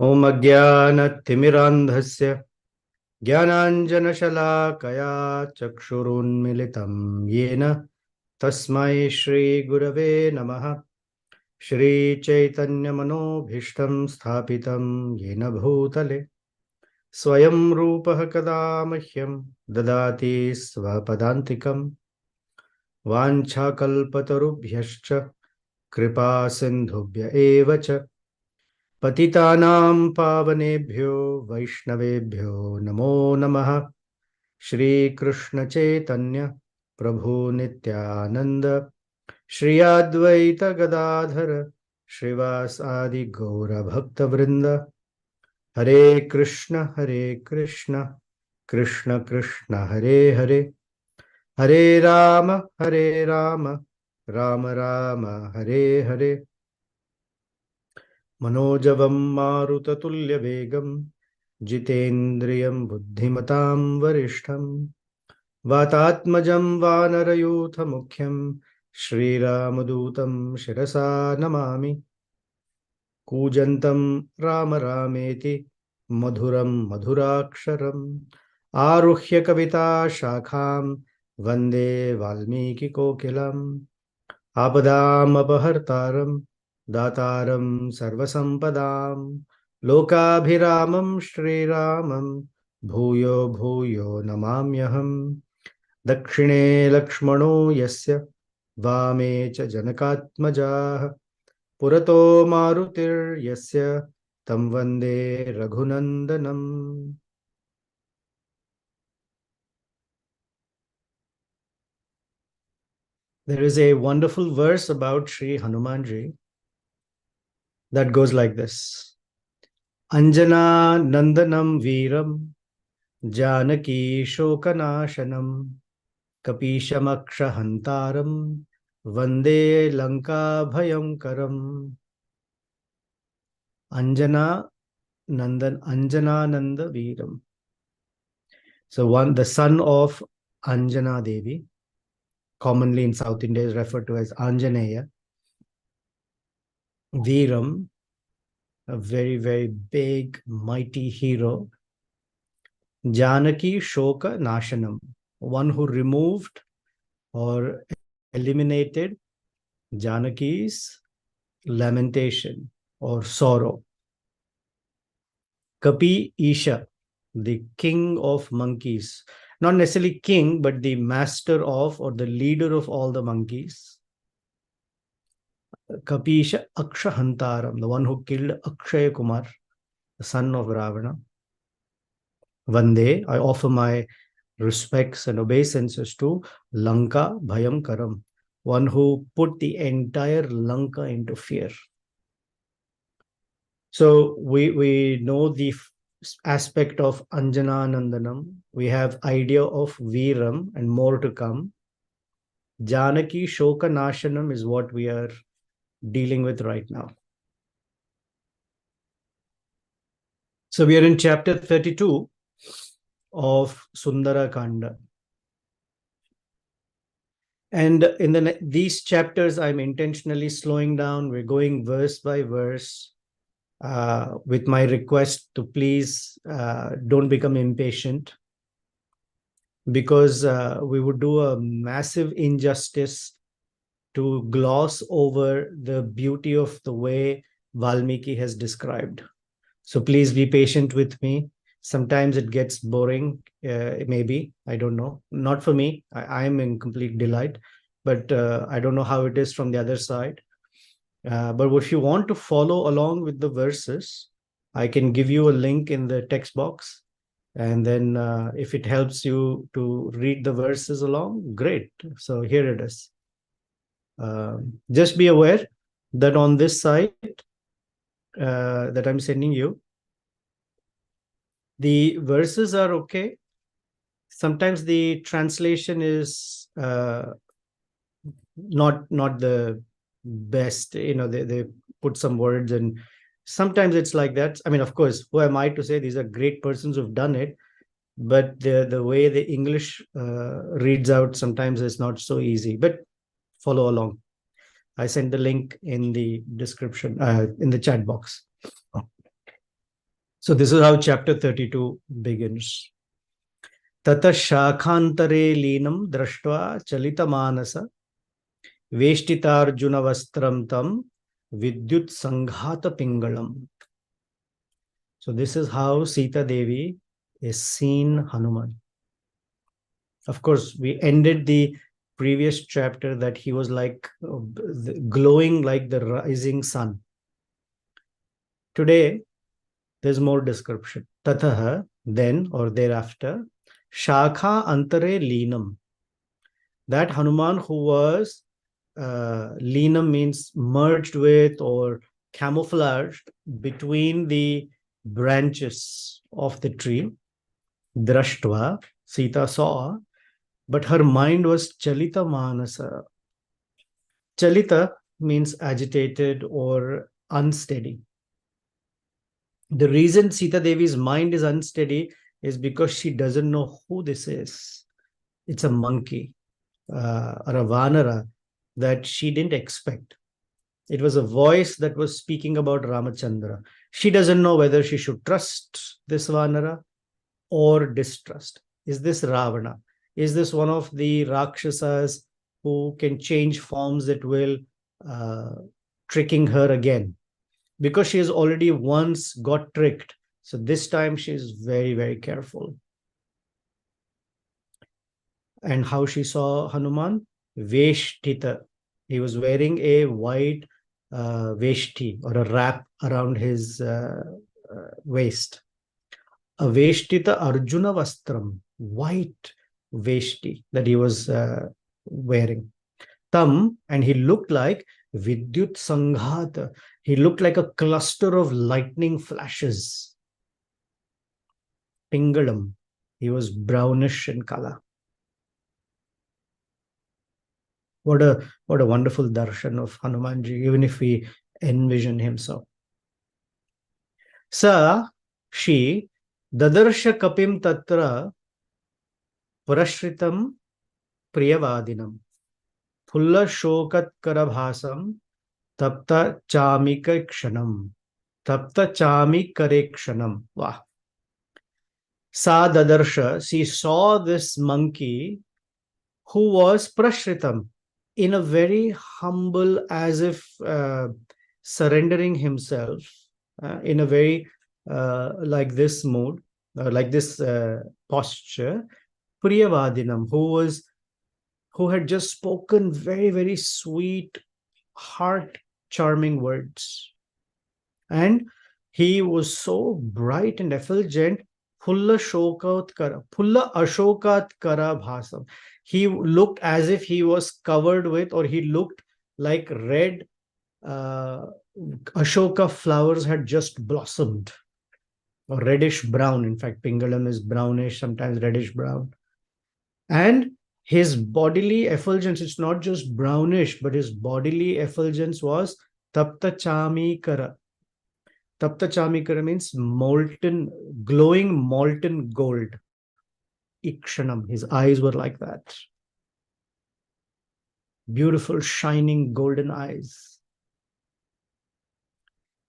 ॐ अज्ञानतिमिरान्धस्य ज्ञानाञ्जनशलाकया चक्षुरुन्मिलितं येन तस्मै श्रीगुरवे नमः। श्रीचैतन्यमनोभीष्टं स्थापितं येन भूतले स्वयं रूपः कदा मह्यं ददाति स्वपदान्तिकं। वाञ्छाकल्पतरुभ्यश्च कृपासिन्धुभ्य एव च पतितानां पावनेभ्यो वैष्णवेभ्यो नमो नमः। श्रीकृष्ण चैतन्य प्रभु नित्यानंद श्री अद्वैत गदाधर श्रीवासादि गौर भक्तवृंद। हरे कृष्ण कृष्ण कृष्ण हरे हरे, हरे राम राम राम हरे हरे। मनोजवं मारुततुल्यवेगं जितेन्द्रियं बुद्धिमतां वरिष्ठं वातात्मजं वानरयूथमुख्यं श्रीरामदूतं शिरसा नमामि। कूजन्तं राम रामेति मधुरं मधुराक्षरम् आरुह्य कविताशाखां वन्दे वाल्मीकिकोकिलम्। आपदामपहर्तारं दातारं सर्वसम्पदां लोकाभिरामं श्रीरामं भूयो भूयो नमाम्यहम्। दक्षिणे लक्ष्मणो यस्य वामे च जनकात्मजाः पुरतो मारुतिर्यस्य तं वन्दे रघुनन्दनम्। There is a wonderful verse about Sri Hanumanji that goes like this. Anjana nandanam veeram Janaki shokanashanam Kapishamakshahantaram Vande Lanka Bhayankaram. Anjana Nanda Veeram. So the son of Anjana Devi, commonly in South India is referred to as Anjaneya. Veeram, a very, very big, mighty hero. Janaki Shoka Nashanam, one who removed or eliminated Janaki's lamentation or sorrow. Kapi Isha, the king of monkeys, not necessarily king, but the master of or the leader of all the monkeys. Kapisha Akshahantaram, the one who killed Akshaya Kumar, the son of Ravana. Vande, I offer my respects and obeisances to Lanka Bhayankaram, one who put the entire Lanka into fear. So we know the aspect of Anjana Nandanam. We have idea of Veeram and more to come. Janaki Shoka Nashanam is what we are dealing with right now. So we are in chapter 32 of Sundara Kanda. And in these chapters, I'm intentionally slowing down. We're going verse by verse with my request to please don't become impatient, because we would do a massive injustice to gloss over the beauty of the way Valmiki has described. So please be patient with me. Sometimes it gets boring, maybe, I don't know. Not for me, I am in complete delight, but I don't know how it is from the other side. But if you want to follow along with the verses, I can give you a link in the text box. And then if it helps you to read the verses along, great. So here it is. Just be aware that on this site that I'm sending you, the verses are okay. Sometimes the translation is not the best. They put some words, and sometimes it's like that. I mean, of course, who am I to say? These are great persons who've done it, but the way the English reads out sometimes is not so easy. But follow along. I sent the link in the description, in the chat box. So this is how chapter 32 begins. Tata shakhantare linam drashtva chalita manasa veshtitarjuna vastram tam vidyut sanghata pingalam. So this is how Sitadevi is seen Hanuman. Of course, we ended the previous chapter that he was like glowing like the rising sun. Today, there's more description. Tataha, then or thereafter, Shakha Antare Leenam. That Hanuman who was Leenam means merged with or camouflaged between the branches of the tree. Drashtva, Sita saw, but her mind was Chalita Manasa. Chalita means agitated or unsteady. The reason Sita Devi's mind is unsteady is because she doesn't know who this is. It's a monkey or a Vanara that she didn't expect. It was a voice that was speaking about Ramachandra. She doesn't know whether she should trust this Vanara or distrust. Is this Ravana? Is this one of the Rakshasas who can change forms that will tricking her again? Because she has already once got tricked. So this time she is very, very careful. And how she saw Hanuman? Veshtita. He was wearing a white veshti or a wrap around his waist. A veshtita Arjuna Vastram, white veshti that he was wearing. Tam, and he looked like Vidyut Sanghata. He looked like a cluster of lightning flashes. Pingalam, he was brownish in color. What a wonderful darshan of Hanumanji, even if we envision him so. Sa, she, Dadarsha Kapim Tatra Prashritam Priyavadinam Pulla Shokat Karabhasam Tapta Chamika Kshanam. Tapta Chamikare Kshanam. Wow. Sa Dadarsha, she saw this monkey who was Prashritam in a very humble, as if surrendering himself in a very like this mood, like this posture. Priyavadinam, who had just spoken very, very sweet, heart charming words. And he was so bright and effulgent. Pulla Ashokatkara Bhasam. He looked as if he was covered with, or he looked like red Ashoka flowers had just blossomed, or reddish brown. In fact, Pingalam is brownish, sometimes reddish brown. And his bodily effulgence, it's not just brownish, but his bodily effulgence was Tapta Chamikara. Tapta Chamikara means molten, glowing molten gold. Ikshanam, his eyes were like that. Beautiful, shining golden eyes.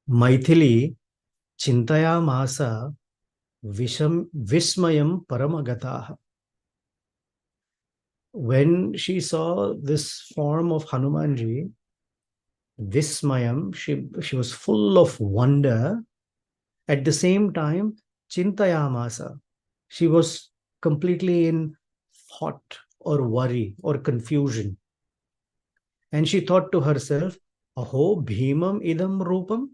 Maithili Chintaya Masa Vismayam Paramagataha. When she saw this form of Hanumanji, Vismayam, she was full of wonder. At the same time, Chintayamasa, she was completely in thought or worry or confusion. And she thought to herself, Aho Bhimam idam rupam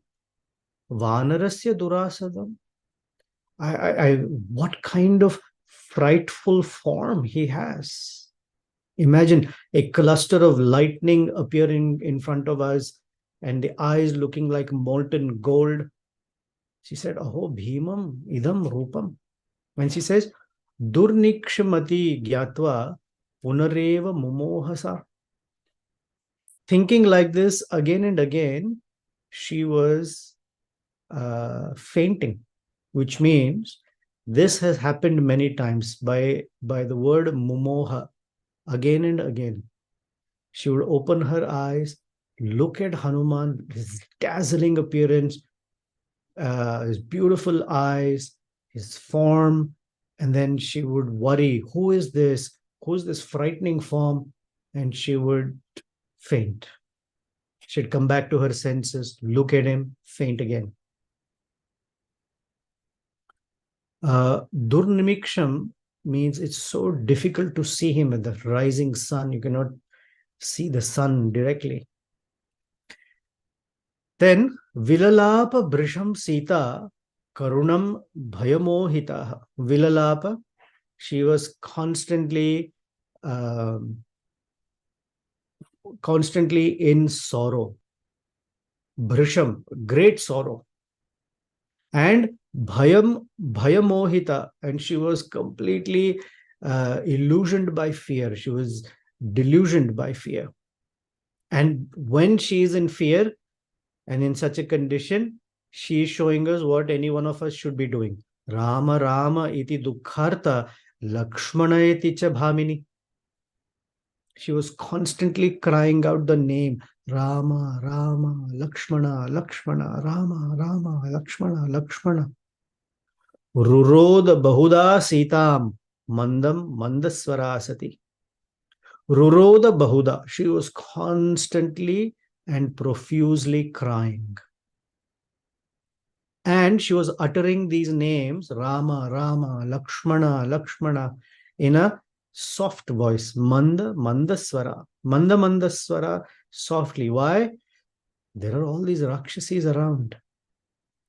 Vanarasya durasadam. What kind of frightful form he has. Imagine a cluster of lightning appearing in front of us and the eyes looking like molten gold. She said, Aho Bhimam idam rupam. When she says, Durnikshamati gyatva punareva mumohasa. Thinking like this again and again, she was fainting, which means this has happened many times by the word mumoha. Again and again, she would open her eyes, look at Hanuman, his dazzling appearance, his beautiful eyes, his form, and then she would worry, who is this? Who's this frightening form? And she would faint. She'd come back to her senses, look at him, faint again. Durnimiksham means it's so difficult to see him at the rising sun. You cannot see the sun directly. Then Vilalapa Brisham Sita Karunam Bhayamohita. Vilalapa, she was constantly in sorrow. Brisham, great sorrow. And Bhayamohita, and she was completely illusioned by fear. She was delusioned by fear. And when she is in fear and in such a condition, she is showing us what any one of us should be doing. Rama Rama iti dukkharta Lakshmana iti cha bhamini. She was constantly crying out the name Rama, Rama, Lakshmana, Lakshmana, Rama, Rama, Lakshmana, Lakshmana. Rurod Bahuda Sitam Mandam Mandaswarasati. Ruroda Bahuda. She was constantly and profusely crying. And she was uttering these names, Rama, Rama, Lakshmana, Lakshmana, in a soft voice, Manda, Mandaswara, Manda, Mandaswara, softly. Why? There are all these Rakshasis around.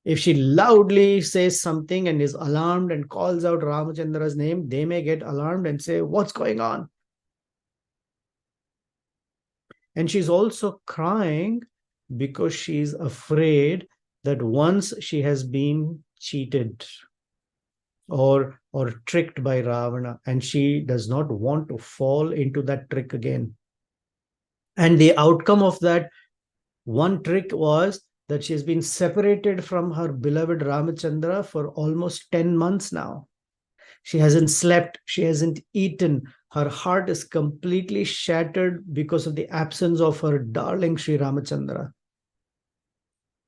If she loudly says something and is alarmed and calls out Ramachandra's name, they may get alarmed and say, what's going on? And she's also crying because she's afraid that once she has been cheated or tricked by Ravana, and she does not want to fall into that trick again. And the outcome of that one trick was that she has been separated from her beloved Ramachandra for almost 10 months now. She hasn't slept, she hasn't eaten. Her heart is completely shattered because of the absence of her darling Sri Ramachandra.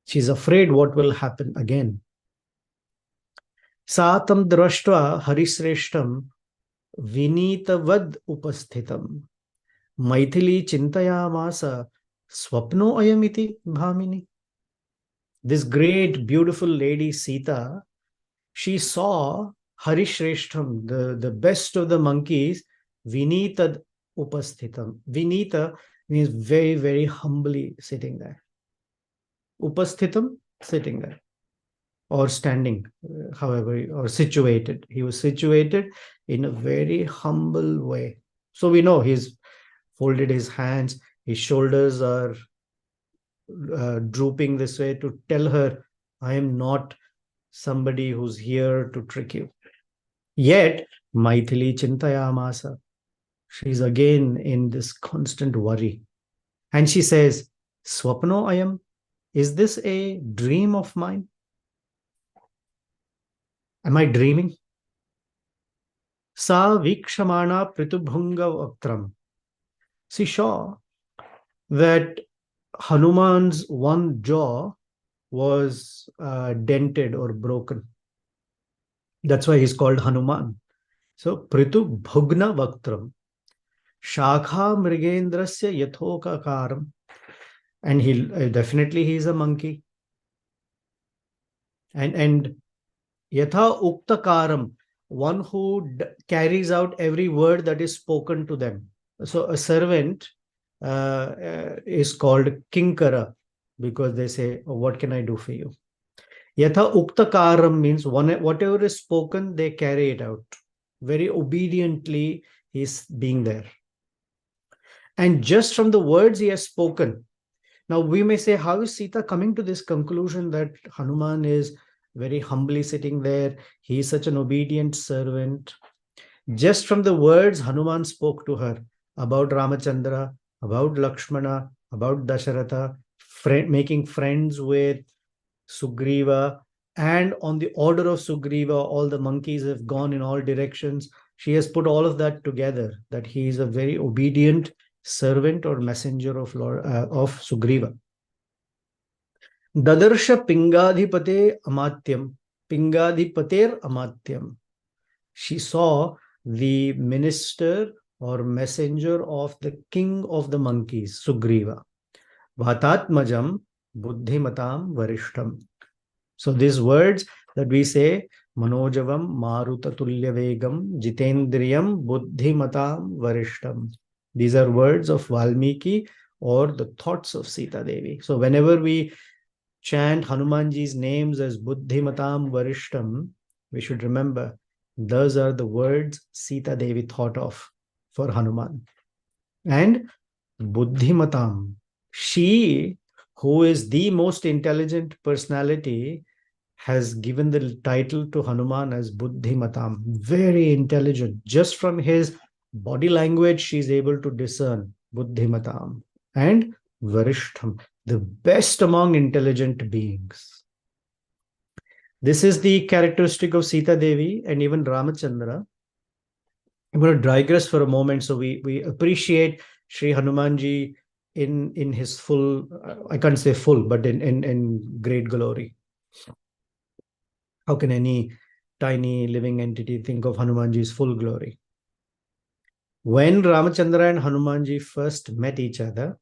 She's afraid what will happen again. Satam drashtva harisreshtam vinitavad upasthitam Maithili chintayamasa swapno ayamiti bhamini. This great, beautiful lady Sita, she saw Harishreshtham, the best of the monkeys, Vinitad Upasthitam. Vinita means very, very humbly sitting there. Upasthitam, sitting there. Or standing, however, or situated. He was situated in a very humble way. So we know he's folded his hands, his shoulders are drooping this way to tell her, I am not somebody who's here to trick you. Yet, Maithili Chintayamasa, she's again in this constant worry. And she says, Swapno ayam, is this a dream of mine? Am I dreaming? Sa vikshamana pritubhunga vaktram. She saw that Hanuman's one jaw was dented or broken. That's why he's called Hanuman. So, Pritu Bhugna Vaktram, Shakha Mrigendrasya Yathoka Karam. And he's a monkey. And Yatha Uktakaram, one who carries out every word that is spoken to them. So, a servant is called Kinkara because they say, oh, what can I do for you? Yatha Uktakaram means whatever is spoken, they carry it out. Very obediently, he's being there. And just from the words he has spoken. Now, we may say, how is Sita coming to this conclusion that Hanuman is very humbly sitting there? He is such an obedient servant. Just from the words Hanuman spoke to her about Ramachandra, about Lakshmana, about Dasharatha, making friends with Sugriva, and on the order of Sugriva, all the monkeys have gone in all directions. She has put all of that together, that he is a very obedient servant or messenger of Sugriva. Dadarsha Pingadhipate Amatyam. Pingadhipater Amatyam. She saw the minister or messenger of the king of the monkeys, Sugriva. Vatatmajam Buddhimatam Varishtam. So these words that we say, Manojavam Marutatulya Vegam Jitendriyam Buddhimatam Varishtam. These are words of Valmiki or the thoughts of Sita Devi. So whenever we chant Hanumanji's names as Buddhimatam Varishtam, we should remember those are the words Sita Devi thought of for Hanuman. And Buddhimatam, she who is the most intelligent personality has given the title to Hanuman as Buddhimatam, very intelligent. Just from his body language, she's able to discern Buddhimatam. And Varishtham, the best among intelligent beings. This is the characteristic of Sita Devi and even Ramachandra. I'm going to digress for a moment. So we appreciate Sri Hanumanji in his full, I can't say full, but in great glory. How can any tiny living entity think of Hanumanji's full glory? When Ramachandra and Hanumanji first met each other,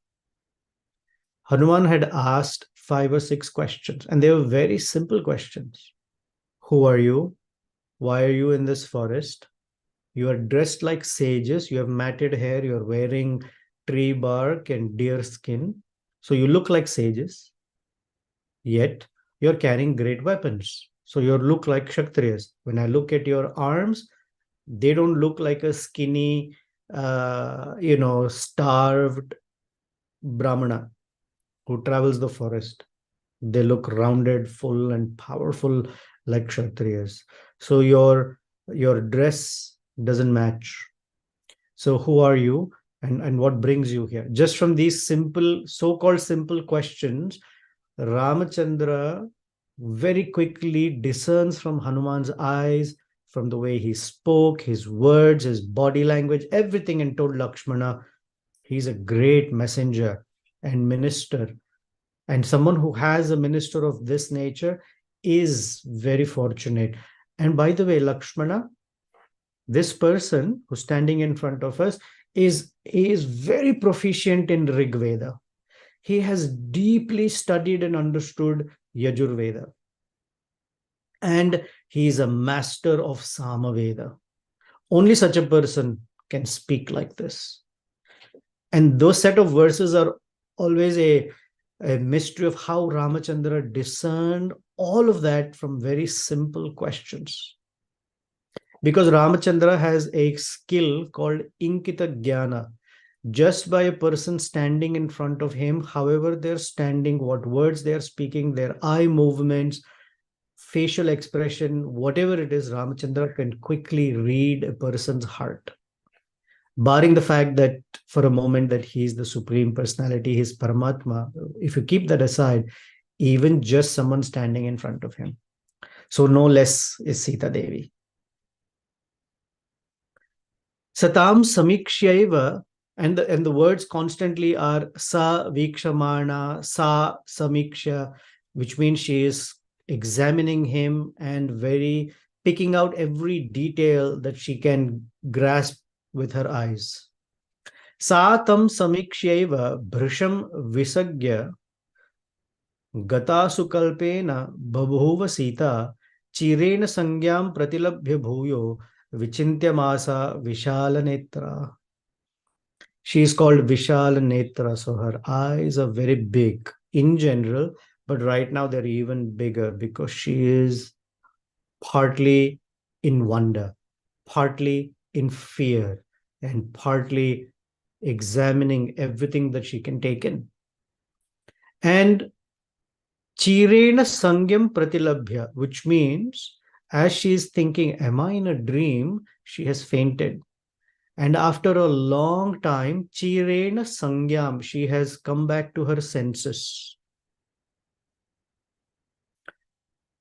Hanuman had asked 5 or 6 questions, and they were very simple questions. Who are you? Why are you in this forest? You are dressed like sages. You have matted hair. You're wearing tree bark and deer skin. So you look like sages. Yet you're carrying great weapons. So you look like Kshatriyas. When I look at your arms, they don't look like a skinny, starved Brahmana who travels the forest. They look rounded, full, and powerful like Kshatriyas. So your dress doesn't match. So who are you, and what brings you here? Just from these simple, so-called simple questions, Ramachandra very quickly discerns from Hanuman's eyes, from the way he spoke, his words, his body language, everything, and told Lakshmana, he's a great messenger and minister. And someone who has a minister of this nature is very fortunate. And by the way, Lakshmana, this person who's standing in front of us is very proficient in Rig Veda. He has deeply studied and understood Yajurveda. And he is a master of Samaveda. Only such a person can speak like this. And those set of verses are always a mystery of how Ramachandra discerned all of that from very simple questions. Because Ramachandra has a skill called Inkita Jnana. Just by a person standing in front of him, however they're standing, what words they're speaking, their eye movements, facial expression, whatever it is, Ramachandra can quickly read a person's heart. Barring the fact that for a moment that he's the supreme personality, he's Paramatma, if you keep that aside, even just someone standing in front of him. So no less is Sita Devi. Satam Samikshaiva, and the words constantly are Sa Vikshamana, Sa Samiksha, which means she is examining him and very picking out every detail that she can grasp with her eyes. Sa tam samikshaiva bhrisham visagya gata sukalpena babhuva sita chirena sangyam pratilabhya bhuyo vichintya masa vishala netra. She is called Vishala Netra, so her eyes are very big in general, but right now they're even bigger because she is partly in wonder, partly in fear, and partly examining everything that she can take in. And Chirena Sangyam Pratilabhya, which means as she is thinking, am I in a dream? She has fainted. And after a long time, Chirena Sangyam, she has come back to her senses.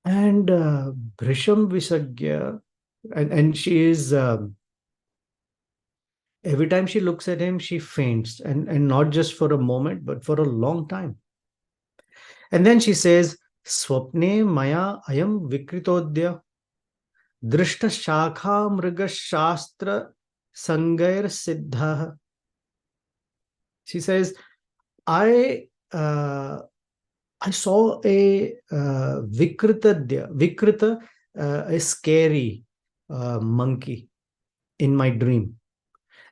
And Brisham Visagya, and she is, every time she looks at him, she faints, and not just for a moment, but for a long time. And then she says, Swapne maya ayam vikritodya drishta shakha mriga shastra sangair siddha. She says, I uh, I saw a Vikrita, a scary monkey in my dream.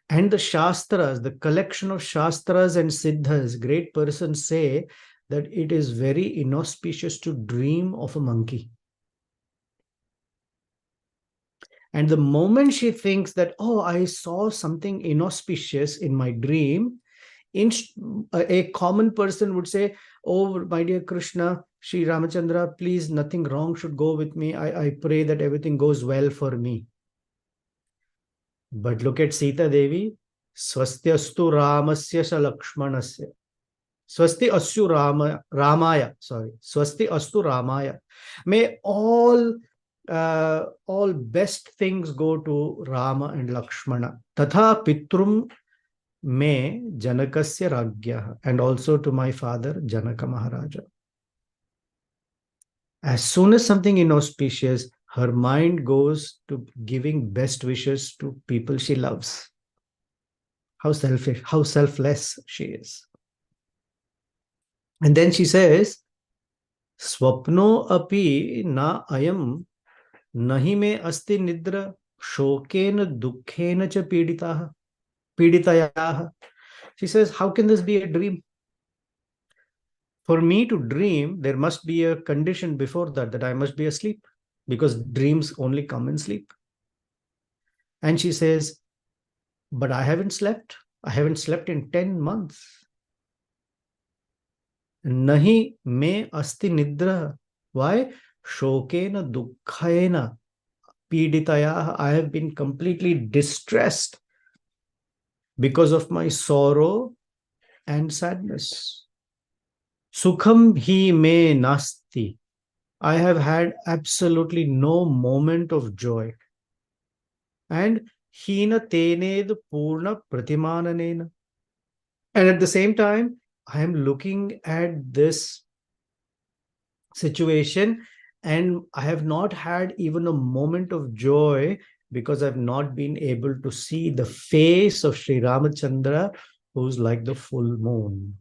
And the Shastras, the collection of Shastras and Siddhas, great persons say that it is very inauspicious to dream of a monkey. And the moment she thinks that, oh, I saw something inauspicious in my dream, a common person would say, oh, my dear Krishna, Sri Ramachandra, please, nothing wrong should go with me. I pray that everything goes well for me. But look at Sita Devi. Swastyastu Ramasya sa Lakshmanasya. Swasti Asyu Ramaya. Sorry. Swasti Astu Ramaya. May all best things go to Rama and Lakshmana. Tatha Pitrum me Janakasya Ragya, and also to my father Janaka Maharaja. As soon as something inauspicious, her mind goes to giving best wishes to people she loves. How selfish, how selfless she is. And then she says, Swapno api na ayam nahi me asti nidra shokena dukkhena cha piditayaha. She says, how can this be a dream? For me to dream, there must be a condition before that I must be asleep, because dreams only come in sleep. And she says, but I haven't slept. I haven't slept in 10 months. Nahi me asti nidra. Why? Shokena dukkhena piditaya. I have been completely distressed because of my sorrow and sadness. Sukham hi me nasti. I have had absolutely no moment of joy. And hina tened purna pratimananena. And at the same time, I am looking at this situation and I have not had even a moment of joy because I've not been able to see the face of Sri Ramachandra, who's like the full moon.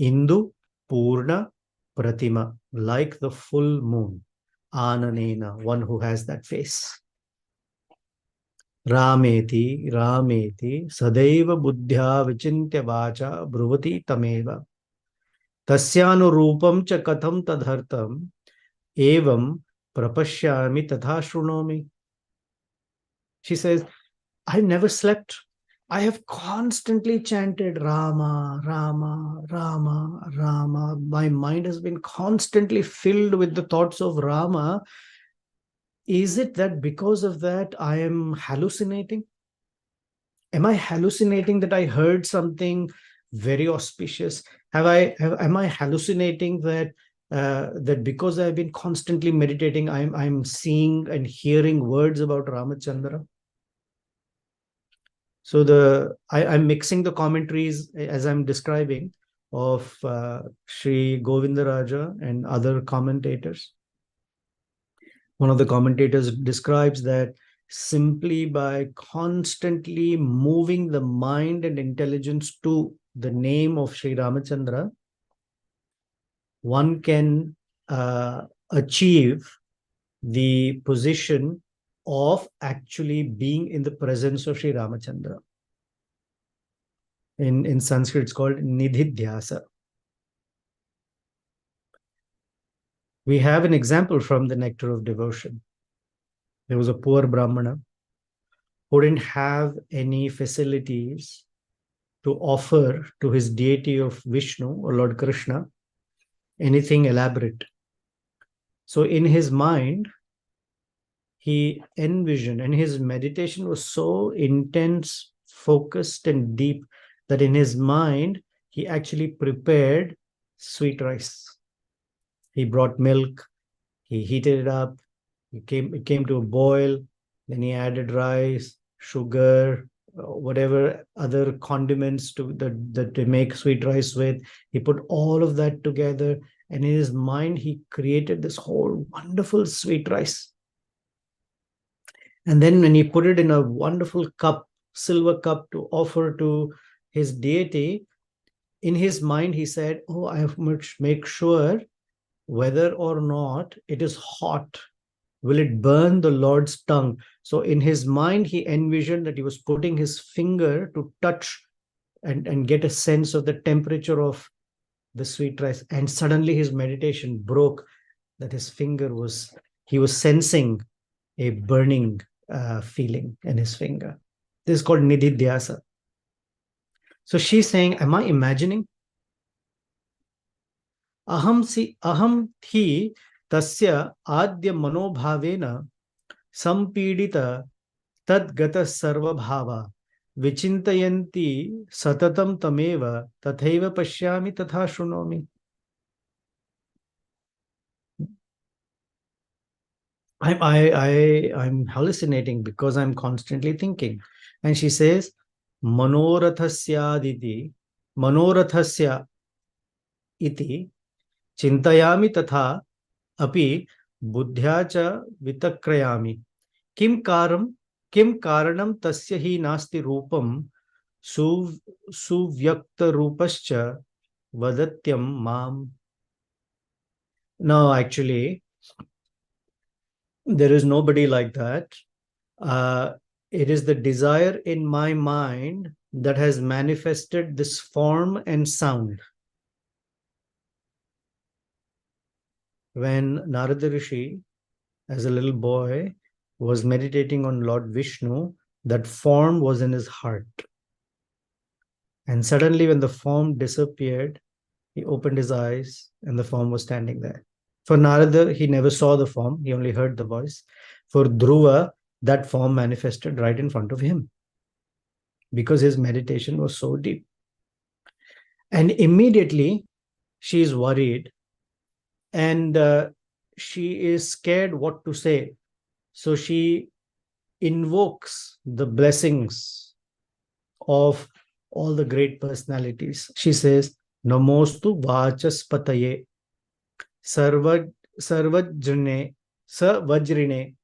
Indu Purna Pratima, like the full moon. Ananena, one who has that face. Rameti, Rameti, Sadaiva Buddhya Vichintya Vacha Bruvati Tameva. Tasyanurupam cha katham tadhartam evam prapashyami tatha shrunomi. She says, I've never slept. I have constantly chanted Rama, Rama, Rama, Rama. My mind has been constantly filled with the thoughts of Rama. Is it that because of that I am hallucinating? Am I hallucinating that I heard something very auspicious? Am I hallucinating that because I've been constantly meditating, I'm seeing and hearing words about Ramachandra? So I'm mixing the commentaries as I'm describing of Sri Govindaraja and other commentators. One of the commentators describes that simply by constantly moving the mind and intelligence to the name of Sri Ramachandra, one can achieve the position of actually being in the presence of Sri Ramachandra. In Sanskrit, it's called Nidhidhyasa. We have an example from the Nectar of Devotion. There was a poor Brahmana who didn't have any facilities to offer to his deity of Vishnu or Lord Krishna anything elaborate. So in his mind, he envisioned, and his meditation was so intense, focused, and deep that in his mind, he actually prepared sweet rice. He brought milk, he heated it up, it came to a boil, then he added rice, sugar, whatever other condiments that they make sweet rice with. He put all of that together And in his mind, he created this whole wonderful sweet rice. And then when he put it in a wonderful cup, silver cup, to offer to his deity, in his mind, he said, oh, I must make sure whether or not it is hot. Will it burn the Lord's tongue? So in his mind, he envisioned that he was putting his finger to touch and get a sense of the temperature of the sweet rice. And suddenly his meditation broke, that his finger was, he was sensing a burning feeling in his finger. This is called nididhyasa. So she's saying, am I imagining? aham thi tasya adya manobhavena sampidita tadgata sarva bhava vichintayanti satatam tameva tathaiva pashyami tatha shrunomi. I'm hallucinating because I'm constantly thinking. And she says, Manorathasya Manorathasya iti chintayami tatha api buddhya cha vitakrayami. Kim karanam tasya hi nasti rupam suvyakta rupascha vadatyam mam. No, actually, there is nobody like that. Uh, it is the desire in my mind that has manifested this form and sound. When Narada Rishi, as a little boy, was meditating on Lord Vishnu, that form was in his heart. And suddenly, when the form disappeared, he opened his eyes and the form was standing there. For Narada, he never saw the form, he only heard the voice. For Dhruva, that form manifested right in front of him because his meditation was so deep. And immediately, she is worried and she is scared what to say. So she invokes the blessings of all the great personalities. She says, Namostu Vachaspataye Sarvajrine Savajrine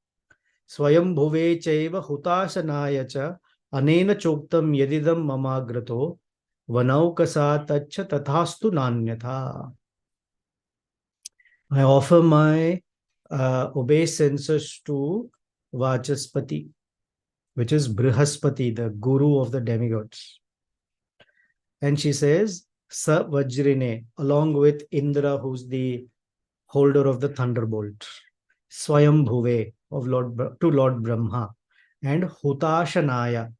Swayam Bhuve Chaiva Hutashanaya Cha Anena Choktam Yadidam Mamagrato Vanaukasa Tacha Tathastu Nanyatha. I offer my obeisance to Vachaspati, which is Brihaspati, the guru of the demigods. And she says, Sa Vajrine, along with Indra, who's the holder of the thunderbolt, Swayam Bhuve of Lord Brahma, and Hutashanaya,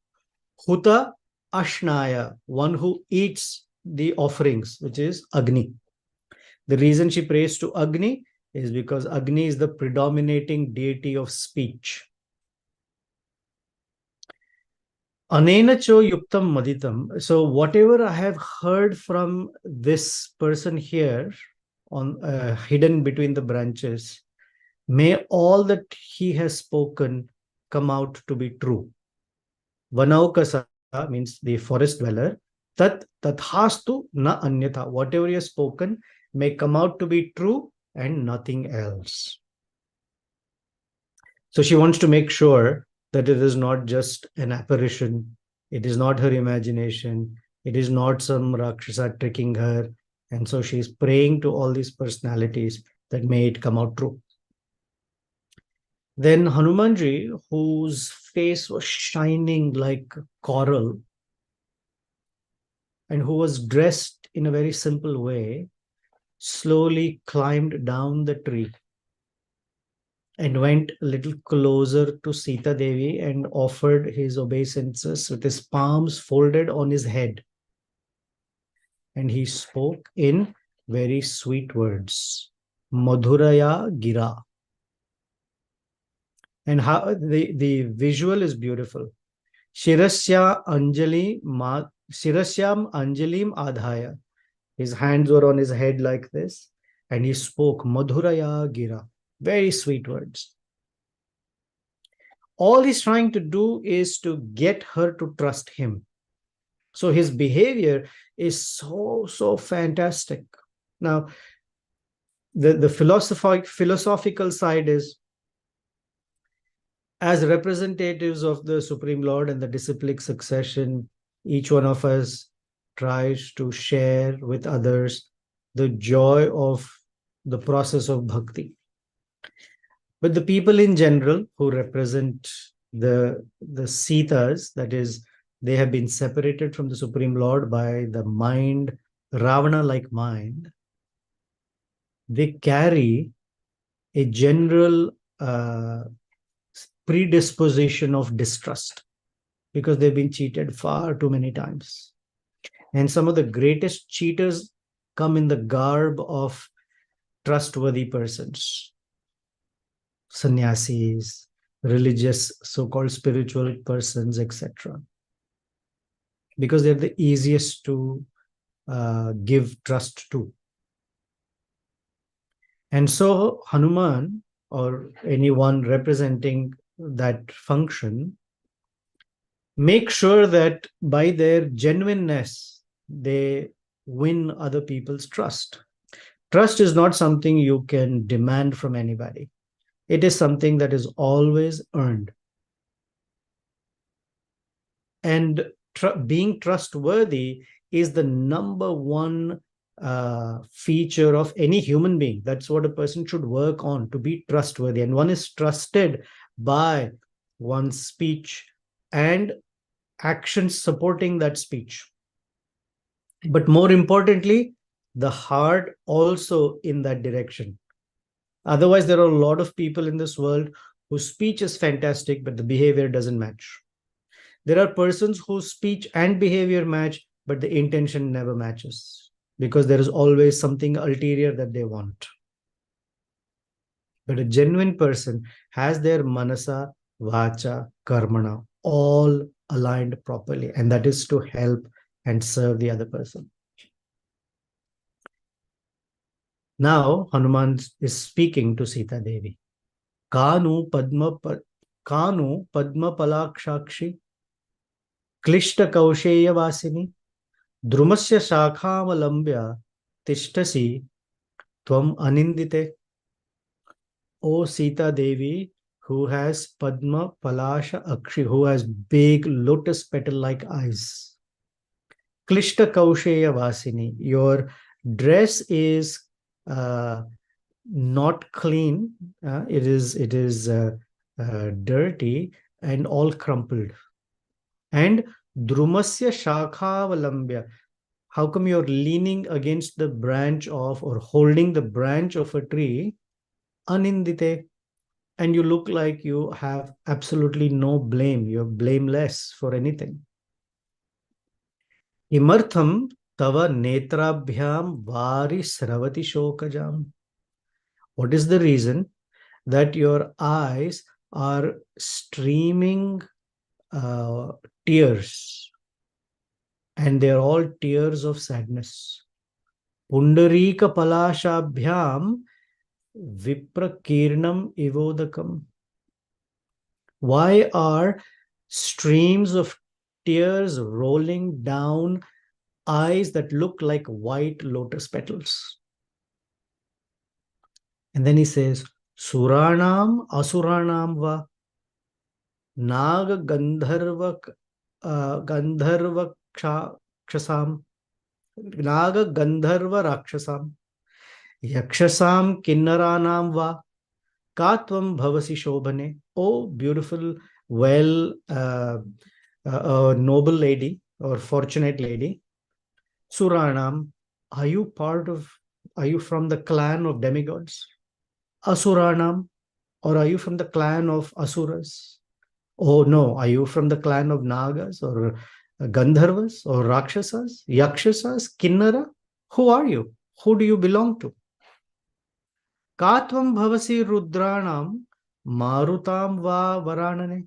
Huta Ashnaya, one who eats the offerings, which is Agni. The reason she prays to Agni is because Agni is the predominating deity of speech. Anenacho yuktam maditam. So whatever I have heard from this person here, on hidden between the branches, may all that he has spoken come out to be true. Vanaukasa means the forest dweller. Tathastu na anyatha. Whatever he has spoken may come out to be true and nothing else. So she wants to make sure that it is not just an apparition. It is not her imagination. It is not some Rakshasa tricking her. And so she's praying to all these personalities that may it come out true. Then Hanumanji, whose face was shining like coral and who was dressed in a very simple way, slowly climbed down the tree and went a little closer to Sitadevi and offered his obeisances with his palms folded on his head. And he spoke in very sweet words, Madhuraya Gira. And how the visual is beautiful. Shirasyam Anjalim Adhaya. His hands were on his head like this, and he spoke Madhuraya Gira. Very sweet words. All he's trying to do is to get her to trust him. So his behavior is so fantastic. Now, the philosophical side is, as representatives of the Supreme Lord and the disciplic succession, each one of us tries to share with others the joy of the process of bhakti. But the people in general who represent the Sitas, that is, they have been separated from the Supreme Lord by the mind, Ravana-like mind, they carry a general predisposition of distrust because they've been cheated far too many times. And some of the greatest cheaters come in the garb of trustworthy persons, sannyasis, religious, so-called spiritual persons, etc. Because they're the easiest to give trust to. And so Hanuman, or anyone representing that function, make sure that by their genuineness, they win other people's trust. Trust is not something you can demand from anybody. It is something that is always earned. And being trustworthy is the number one feature of any human being. That's what a person should work on, to be trustworthy. And one is trusted by one's speech and actions supporting that speech. But more importantly, the heart also in that direction. Otherwise, there are a lot of people in this world whose speech is fantastic, but the behavior doesn't match. There are persons whose speech and behavior match, but the intention never matches because there is always something ulterior that they want. But a genuine person has their manasa, vacha, karmana all aligned properly, and that is to help and serve the other person. Now, Hanuman is speaking to Sitadevi. Kanu Padma Palakshakshi Klishta Kausheya Vasini Drumasya Shakhamalambya Tishtasi Tvam Anindite. O Sita Devi, who has Padma Palasha Akshi, who has big lotus petal-like eyes. Klishta Kausheya Vasini, your dress is not clean. It is dirty and all crumpled. And Drumasya Shakhavalambya, how come you're leaning against the branch of, or holding the branch of a tree, anindite, and you look like you have absolutely no blame, you're blameless for anything. Imartham tava netrabhyam vari sravati shokajam. What is the reason that your eyes are streaming tears, and they're all tears of sadness? Pundarika palashabhyam viprakirnam ivodakam. Why are streams of tears rolling down eyes that look like white lotus petals? And then he says, Suranam asuranam va naga gandharva kshasam naga gandharva rakshasam yakshasam kinnaranam va katvam bhavasi shobhane. Oh, beautiful, well, noble lady or fortunate lady. Suranam, are you from the clan of demigods? Asuranam, or are you from the clan of asuras? Oh no, are you from the clan of nagas or gandharvas or rakshasas, yakshasas, kinnara? Who are you? Who do you belong to? Katvam bhavasi rudranam marutam va varanane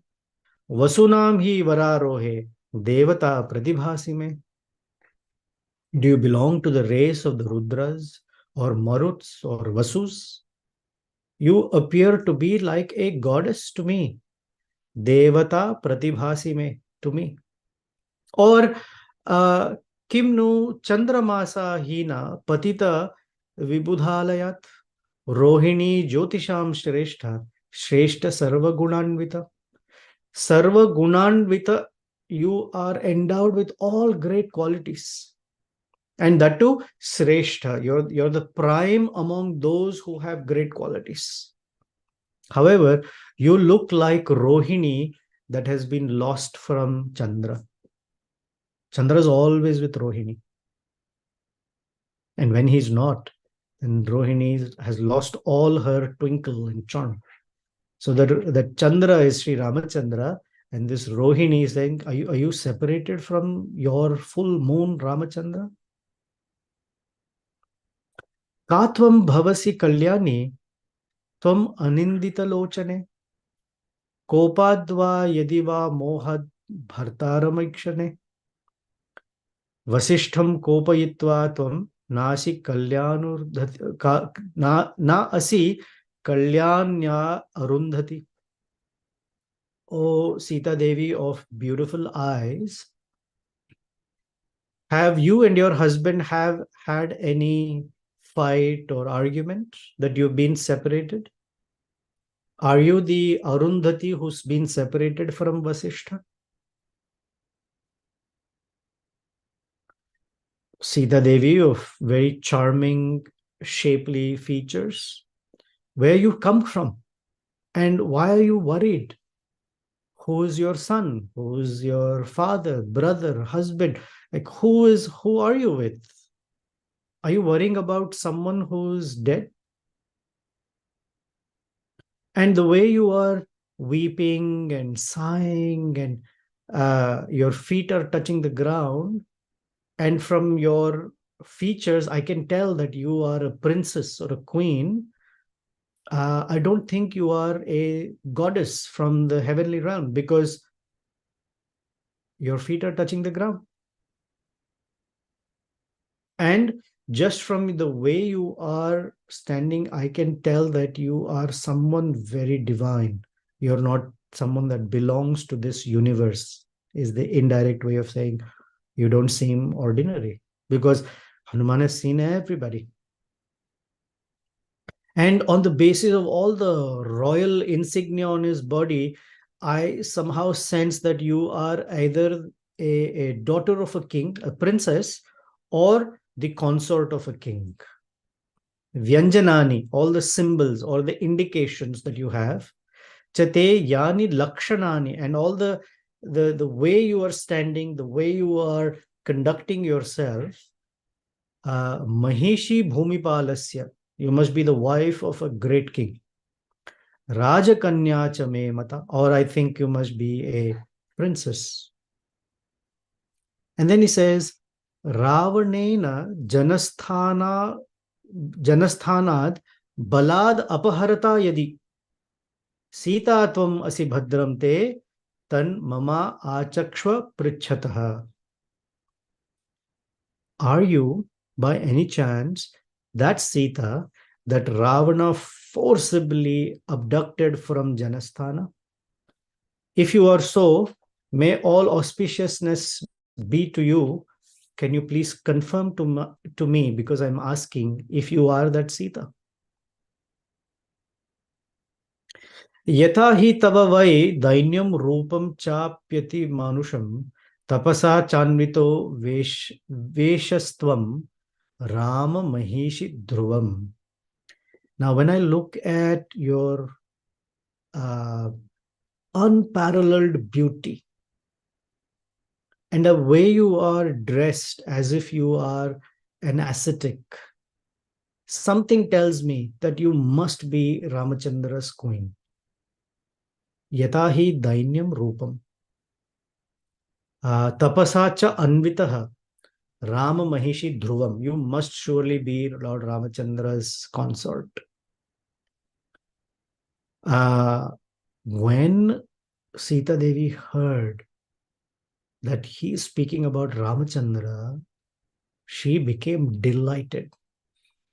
vasunam hi vararohe devata pratibhasime. Do you belong to the race of the Rudras or Maruts or Vasus? You appear to be like a goddess to me. Devata pratibhasime, to me. Or Kimnu Chandramasa Hina Patita Vibudhalayat. Rohini Jyotisham Shrestha, Shrestha Sarva Gunanvita. Sarva Gunanvita, you are endowed with all great qualities. And that too, Shrestha, you're the prime among those who have great qualities. However, you look like Rohini that has been lost from Chandra. Chandra is always with Rohini. And when he's not, then Rohini has lost all her twinkle and charm. So that Chandra is Sri Ramachandra, and this Rohini is saying, are you separated from your full moon Ramachandra? Katvam bhavasi kalyani, tvam anindita lochane, kopadva yadiva mohad bhartaramikshane, vasishtham kopayitva tvam nasi kalyanurdhati, na asi kalyanya arundhati. O Sita Devi of beautiful eyes, have you and your husband have had any fight or argument that you've been separated? Are you the Arundhati who's been separated from Vasishtha? Sita Devi of very charming, shapely features. Where you come from? And why are you worried? Who is your son? Who is your father, brother, husband? Like who are you with? Are you worrying about someone who's dead? And the way you are weeping and sighing and your feet are touching the ground, and from your features, I can tell that you are a princess or a queen. I don't think you are a goddess from the heavenly realm because your feet are touching the ground. And just from the way you are standing, I can tell that you are someone very divine. You're not someone that belongs to this universe, is the indirect way of saying you don't seem ordinary, because Hanuman has seen everybody. And on the basis of all the royal insignia on his body, I somehow sense that you are either a daughter of a king, a princess, or the consort of a king. Vyanjanani, all the symbols or the indications that you have. Chate yani lakshanani, and all the way you are standing, the way you are conducting yourself. Mahishi Bhumipalasya, you must be the wife of a great king. Rajakanya cha me mata, or I think you must be a princess. And then he says, Ravanena janasthanad balad apaharata yadi Sita tvam asi bhadram te tan mama achakshva prichhataha. Are you, by any chance, that Sita that Ravana forcibly abducted from Janasthana? If you are so, may all auspiciousness be to you. Can you please confirm to me, because I'm asking if you are that Sita? Yatha hi tava vai dainyam rupam chapyati manusham tapasa chanvito veshastvam Rama Mahishi Dhruvam. Now, when I look at your unparalleled beauty and the way you are dressed as if you are an ascetic, something tells me that you must be Ramachandra's queen. Yatahi dainyam rupam. Tapasacha anvitaha. Rama Mahishi Dhruvam. You must surely be Lord Ramachandra's consort. When Sita Devi heard that he is speaking about Ramachandra, she became delighted.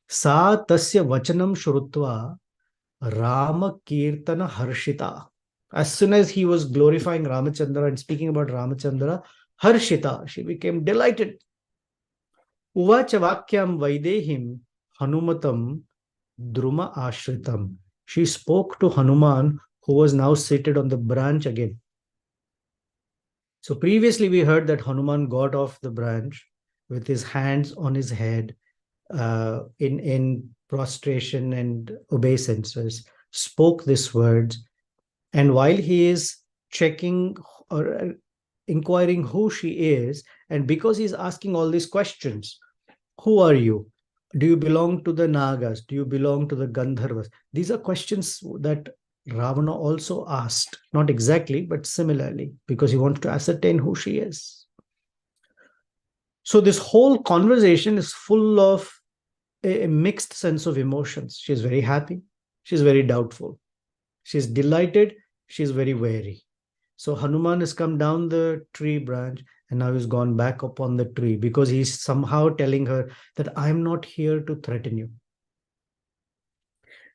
Sa tasya vachanam shrutva Rama kirtana harshita. As soon as he was glorifying Ramachandra and speaking about Ramachandra, harshita, she became delighted. Uvacha vakyam vaidehim hanumatam Druma Ashritam. She spoke to Hanuman, who was now seated on the branch again. So previously we heard that Hanuman got off the branch with his hands on his head, in prostration and obeisances, spoke these words. And while he is checking or inquiring who she is, and because he's asking all these questions, who are you? Do you belong to the Nagas? Do you belong to the Gandharvas? These are questions that Ravana also asked, not exactly, but similarly, because he wants to ascertain who she is. So, this whole conversation is full of a mixed sense of emotions. She's very happy, she's very doubtful, she's delighted, she's very wary. So, Hanuman has come down the tree branch and now he's gone back up on the tree because he's somehow telling her that I'm not here to threaten you.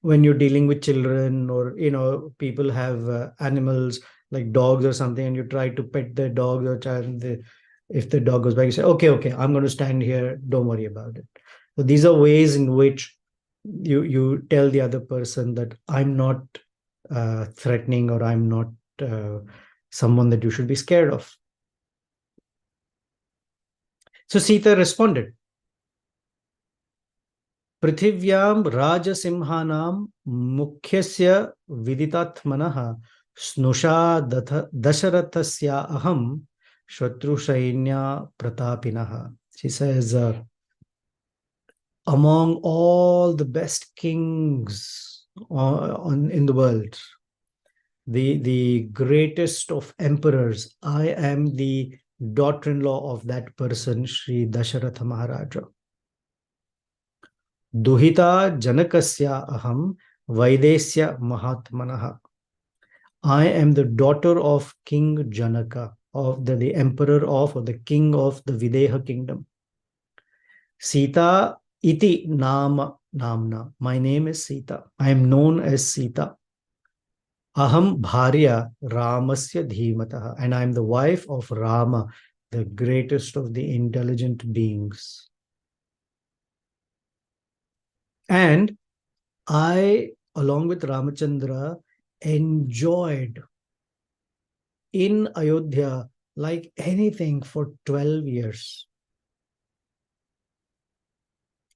When you're dealing with children, or people have animals like dogs or something, and you try to pet the dog or child, if the dog goes back, you say, okay, I'm going to stand here, don't worry about it. So these are ways in which you tell the other person that I'm not threatening, or I'm not uh, someone that you should be scared of. So Sita responded, पृथिव्यां राजसिंहानां मुख्यस्य विदितात्मनः स्नुषा दशरथस्य अहं शत्रुसैन्य प्रतापिनः. She says, among all the best kings in the world, the greatest of emperors, I am the daughter-in-law of that person, Sri Dasharatha Maharaja. Duhita Janakasya aham Vaidesya Mahatmanaha. I am the daughter of King Janaka, of the emperor of, or the king of the Videha kingdom. Sita iti namna. My name is Sita. I am known as Sita. Aham bharya Ramasya dhimataha. And I am the wife of Rama, the greatest of the intelligent beings. And I, along with Ramachandra, enjoyed in Ayodhya like anything for 12 years.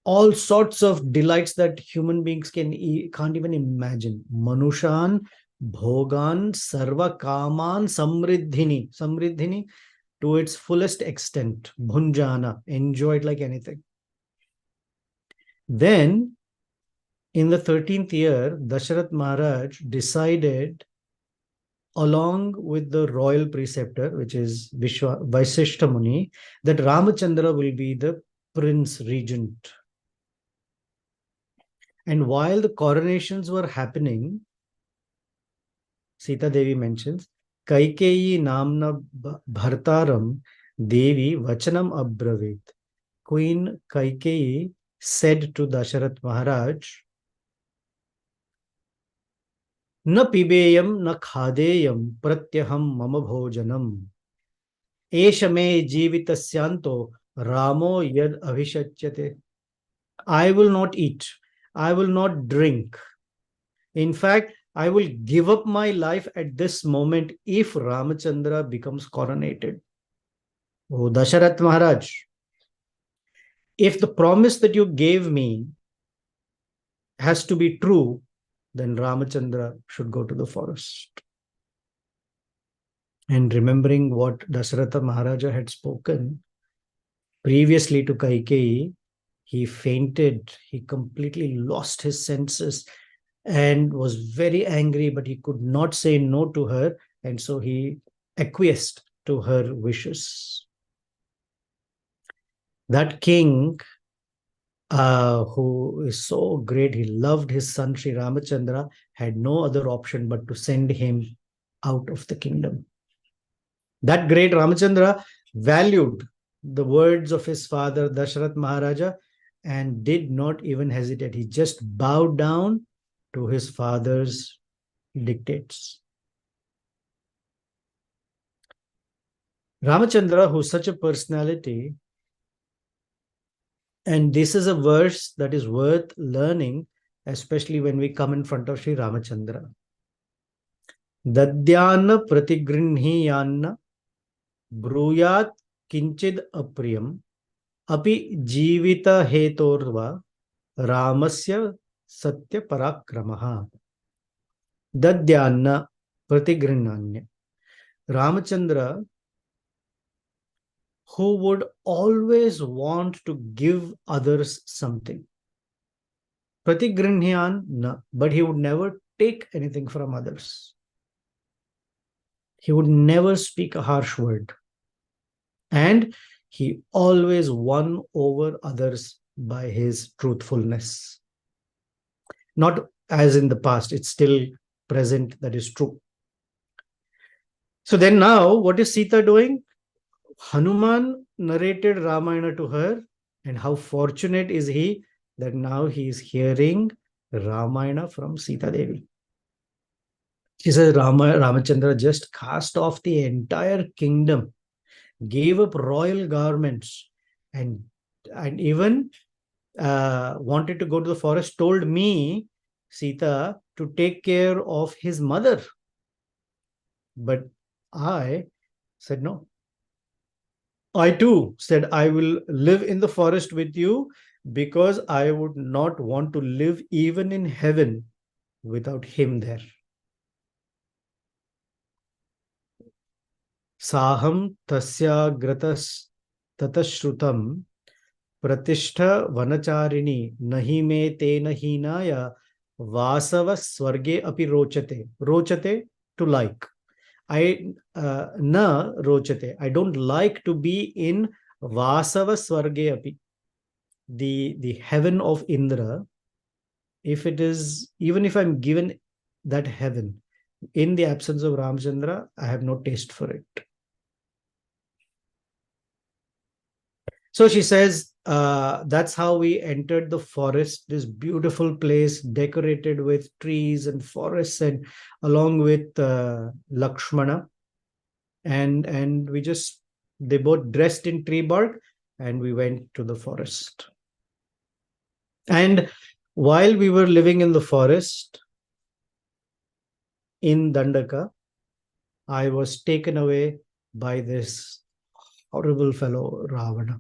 All sorts of delights that human beings can't even imagine. Manushan, Bhogan, Sarva Kaman, Samriddhini. Samriddhini to its fullest extent. Bhunjana, enjoyed like anything. Then, in the 13th year, Dasharath Maharaj decided, along with the royal preceptor, which is Vaisishta Muni, that Ramachandra will be the prince regent. And while the coronations were happening, Sitadevi mentions, Kaikeyi namna bhartaram Devi vachanam abravit. Queen Kaikeyi said to Dasharath Maharaj, न पिबेयम न खादेयम प्रत्यहम मम भोजनम एष मे जीवितस्यांतो रामो यद अभिषच्यते. I will not eat, I will not drink. In fact, I will give up my life at this moment if Ramachandra becomes coronated. Oh, Dasharath Maharaj, if the promise that you gave me has to be true, then Ramachandra should go to the forest. And remembering what Dasharatha Maharaja had spoken previously to Kaikeyi, he fainted. He completely lost his senses and was very angry, but he could not say no to her. And so he acquiesced to her wishes. That king, who is so great, he loved his son Sri Ramachandra, had no other option but to send him out of the kingdom. That great Ramachandra valued the words of his father Dasharath Maharaja and did not even hesitate. He just bowed down to his father's dictates. Ramachandra, who's such a personality, and this is a verse that is worth learning especially when we come in front of Sri Ramachandra. Dadyanna pratigrinhiyanna bruyat kinchid apriyam api jivita hetorva Ramasya satya parakramaha. Dadyanna pratigrinanya. Ramachandra, who would always want to give others something. Pratigrinhyan, but he would never take anything from others. He would never speak a harsh word. And he always won over others by his truthfulness. Not as in the past, it's still present, that is true. So then now, what is Sita doing? Hanuman narrated Ramayana to her, and how fortunate is he that now he is hearing Ramayana from Sitadevi. She says Ramachandra just cast off the entire kingdom, gave up royal garments, and even wanted to go to the forest, told me, Sita, to take care of his mother. But I said no. I too said, I will live in the forest with you because I would not want to live even in heaven without him there. Saham tasya gratas tatashrutam pratishtha vanacharini nahi me tena hinaya vasava swarge api rochate. Rochate, to like. Na rochate. I don't like to be in Vasava Swarge api, the heaven of Indra. If it is, even if I'm given that heaven, in the absence of Ramchandra, I have no taste for it. So she says, that's how we entered the forest, this beautiful place decorated with trees and forests, and along with Lakshmana. And we just, they both dressed in tree bark, and we went to the forest. And while we were living in the forest in Dandaka, I was taken away by this horrible fellow Ravana.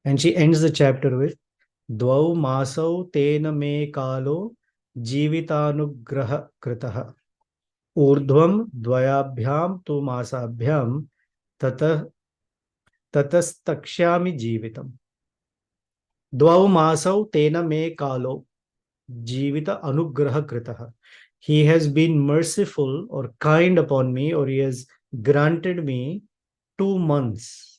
And she ends the chapter with Dvau masau tena me kalo jivitanugraha kritaha urdhvam dvayabhyam tu masabhyam tatastakshami jivitam. Dvau masau tena me kalo jivita anugraha kritaha. He has been merciful or kind upon me, or he has granted me 2 months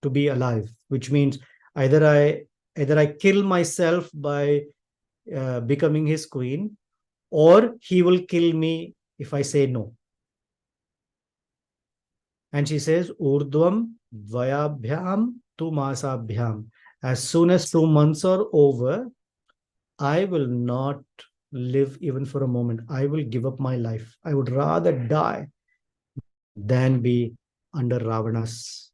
to be alive, which means either I kill myself by becoming his queen, or he will kill me if I say no. And she says, Urdhvam Dvayabhyam tu Masabhyam. As soon as 2 months are over, I will not live even for a moment. I will give up my life. I would rather die than be under Ravana's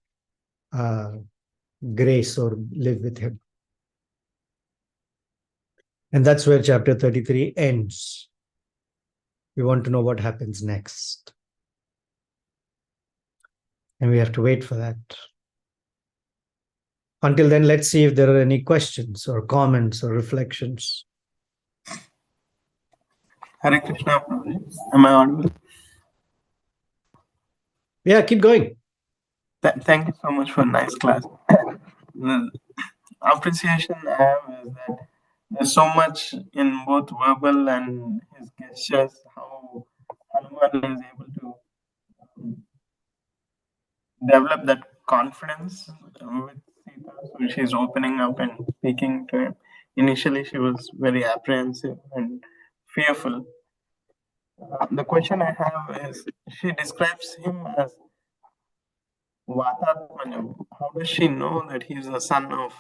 grace or live with him. And that's where chapter 33 ends. We want to know what happens next. And we have to wait for that. Until then, let's see if there are any questions or comments or reflections. Hare Krishna, Prabhuji. Am I audible? Yeah, keep going. Thank you so much for a nice class. The appreciation I have is that there's so much in both verbal and his gestures, how Hanuman is able to develop that confidence with Sita. So she's opening up and speaking to him. Initially, she was very apprehensive and fearful. The question I have is, she describes him as Vatatmanya. How does she know that he's the son of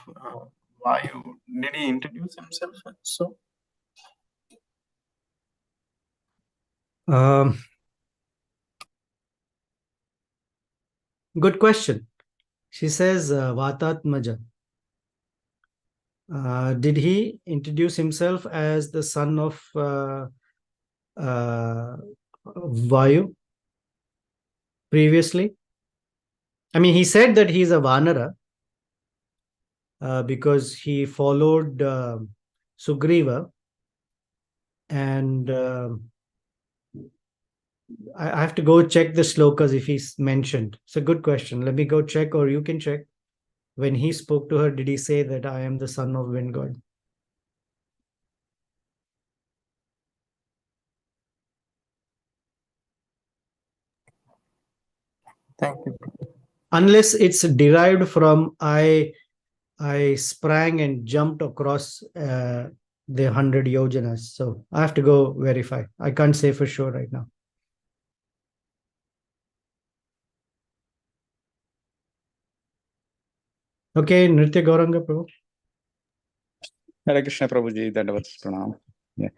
Vayu? Did he introduce himself? So, Good question. She says, Vatatmaja. Did he introduce himself as the son of Vayu previously? I mean, he said that he's a Vanara because he followed Sugriva, and I have to go check the slokas if he's mentioned. It's a good question. Let me go check, or you can check. When he spoke to her, did he say that I am the son of wind god? Thank you. Unless it's derived from I sprang and jumped across the 100 yojanas. So I have to go verify. I can't say for sure right now. Okay, Nritya Gauranga Prabhu. Hare Krishna Prabhuji, Dandavat Pranam. Yeah.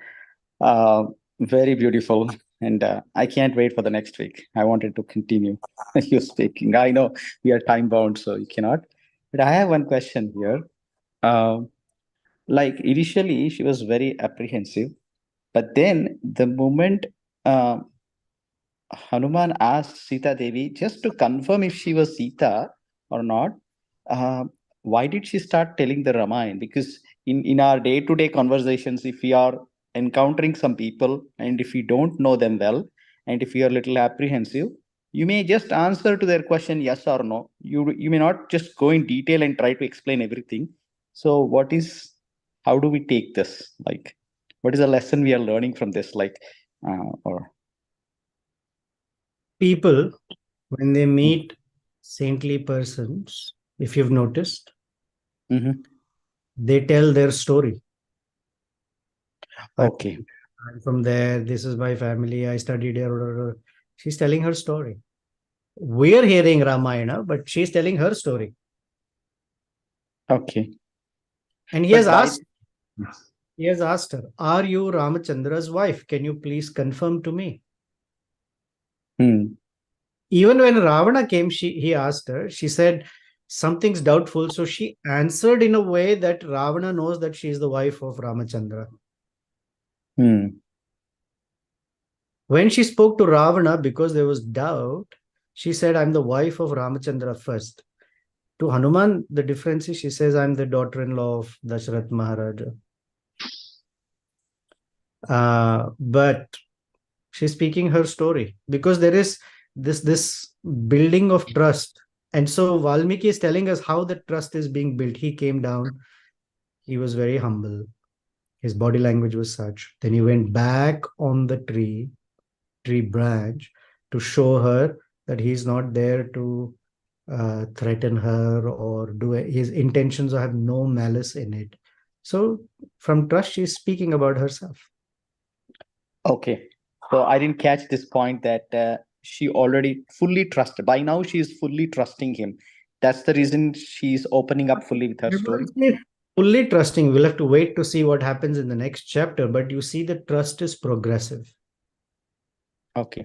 Very beautiful. And I can't wait for the next week. I wanted to continue you speaking. I know we are time bound, so you cannot. But I have one question here. Like initially, she was very apprehensive, but then the moment Hanuman asked Sita Devi just to confirm if she was Sita or not. Uh, why did she start telling the Ramayana? Because in our day to day conversations, if we are encountering some people and if we don't know them well, and if you are a little apprehensive, you may just answer to their question yes or no. You may not just go in detail and try to explain everything. So, how do we take this? Like, what is the lesson we are learning from this? Like, or People, when they meet saintly persons, if you've noticed, they tell their story. Okay. I'm from there. This is my family. I studied here. She's telling her story. We're hearing Ramayana, but she's telling her story. Okay. And he has asked her, are you Ramachandra's wife? Can you please confirm to me? Even when Ravana came, he asked her, she said, something's doubtful. So she answered in a way that Ravana knows that she is the wife of Ramachandra. When she spoke to Ravana, because there was doubt, she said, I'm the wife of Ramachandra first. To Hanuman, the difference is she says, I'm the daughter-in-law of Dashrath Maharaja. But she's speaking her story because there is this building of trust. And so Valmiki is telling us how the trust is being built. He came down. He was very humble. His body language was such. Then he went back on the tree branch to show her that he's not there to threaten her or do his intentions have no malice in it. So from trust, she's speaking about herself. Okay. So I didn't catch this point that she already fully trusted. By now, she is fully trusting him. That's the reason she's opening up fully with her story. Fully trusting. We'll have to wait to see what happens in the next chapter. But you see, the trust is progressive. Okay.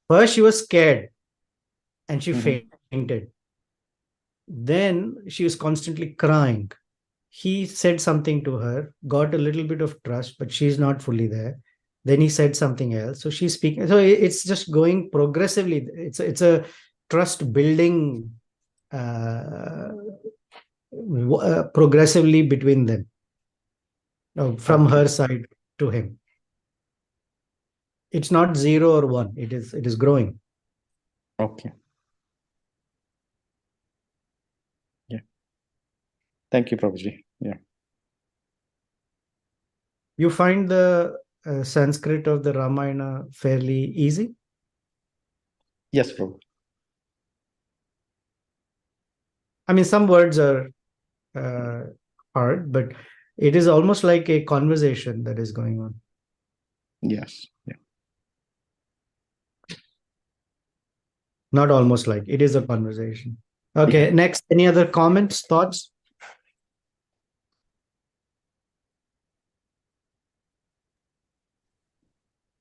First, she was scared and she fainted. Then she was constantly crying. He said something to her, got a little bit of trust, but she's not fully there. Then he said something else. So she's speaking. So it's just going progressively. It's a trust building progressively between them. From her side to him. It's not 0 or 1. It is growing. Okay. Yeah. Thank you, Prabhuji. Yeah. You find the Sanskrit of the Ramayana fairly easy? Yes, Prabhu. I mean, some words are hard, but it is almost like a conversation that is going on. Yes. Yeah. Not almost like, it is a conversation. Okay, next, any other comments, thoughts?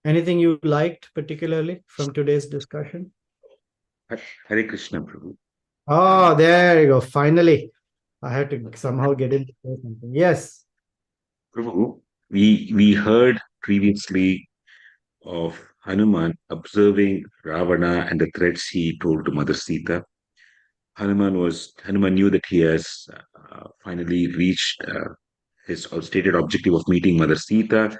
Anything you liked particularly from today's discussion? Hare Krishna, Prabhu. Oh, there you go. Finally, I had to somehow get him to say something. Yes. Prabhu, we heard previously of Hanuman observing Ravana and the threats he told to Mother Sita. Hanuman knew that he has finally reached his stated objective of meeting Mother Sita,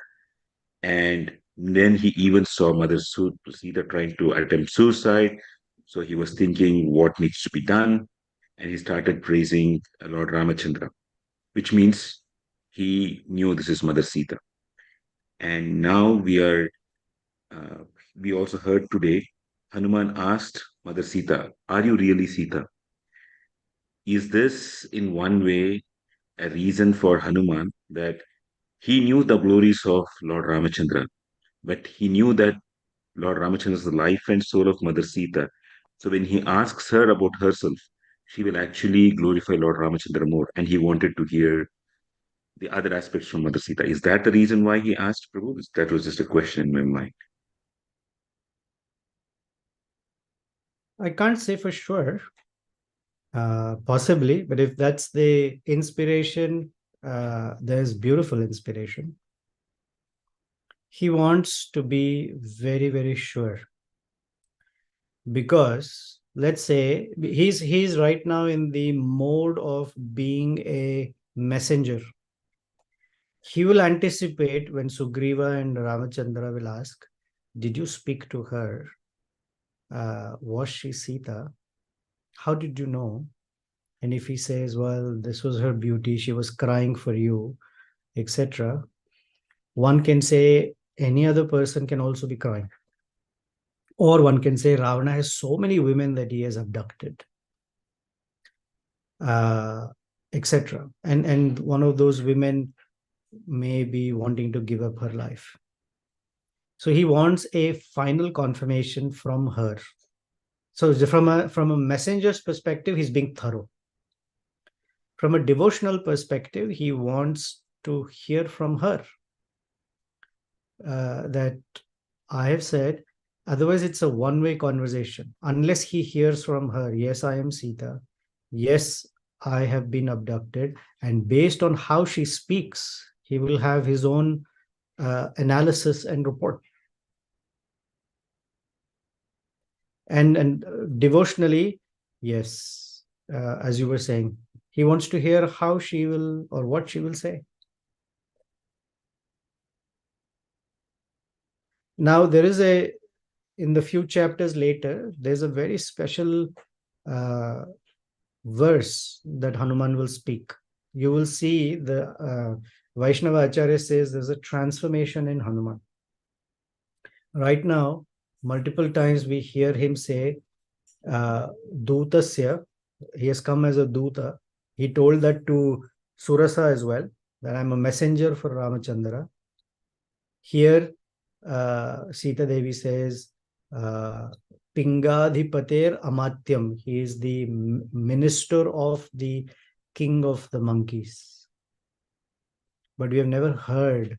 and then he even saw Sita trying to attempt suicide. So he was thinking what needs to be done, and he started praising Lord Ramachandra, which means he knew this is Mother Sita. And now we also heard today, Hanuman asked Mother Sita, "Are you really Sita?" Is this in one way a reason for Hanuman that he knew the glories of Lord Ramachandra, but he knew that Lord Ramachandra is the life and soul of Mother Sita. So when he asks her about herself, she will actually glorify Lord Ramachandra more, and he wanted to hear the other aspects from Mother Sita. Is that the reason why he asked Prabhu? That was just a question in my mind. I can't say for sure. Possibly, but if that's the inspiration, there's beautiful inspiration. He wants to be very, very sure, because let's say he's right now in the mode of being a messenger. He will anticipate when Sugriva and Ramachandra will ask, "Did you speak to her? Was she Sita? How did you know?" And if he says, "Well, this was her beauty, she was crying for you," etc., one can say any other person can also be crying. Or one can say Ravana has so many women that he has abducted, etc. And one of those women may be wanting to give up her life. So he wants a final confirmation from her. So from a messenger's perspective, he's being thorough. From a devotional perspective, he wants to hear from her that I have said, otherwise it's a one-way conversation. Unless he hears from her, "Yes, I am Sita. Yes, I have been abducted." And based on how she speaks, he will have his own analysis and report. And devotionally, yes, as you were saying, he wants to hear how she will or what she will say. Now, there is in the few chapters later, there's a very special verse that Hanuman will speak. You will see the Vaishnava Acharya says there's a transformation in Hanuman. Right now, multiple times we hear him say, Dutasya, he has come as a Duta. He told that to Surasa as well, that I'm a messenger for Ramachandra. Here, Sitadevi says, Pingadhipater Amatyam. He is the minister of the king of the monkeys. But we have never heard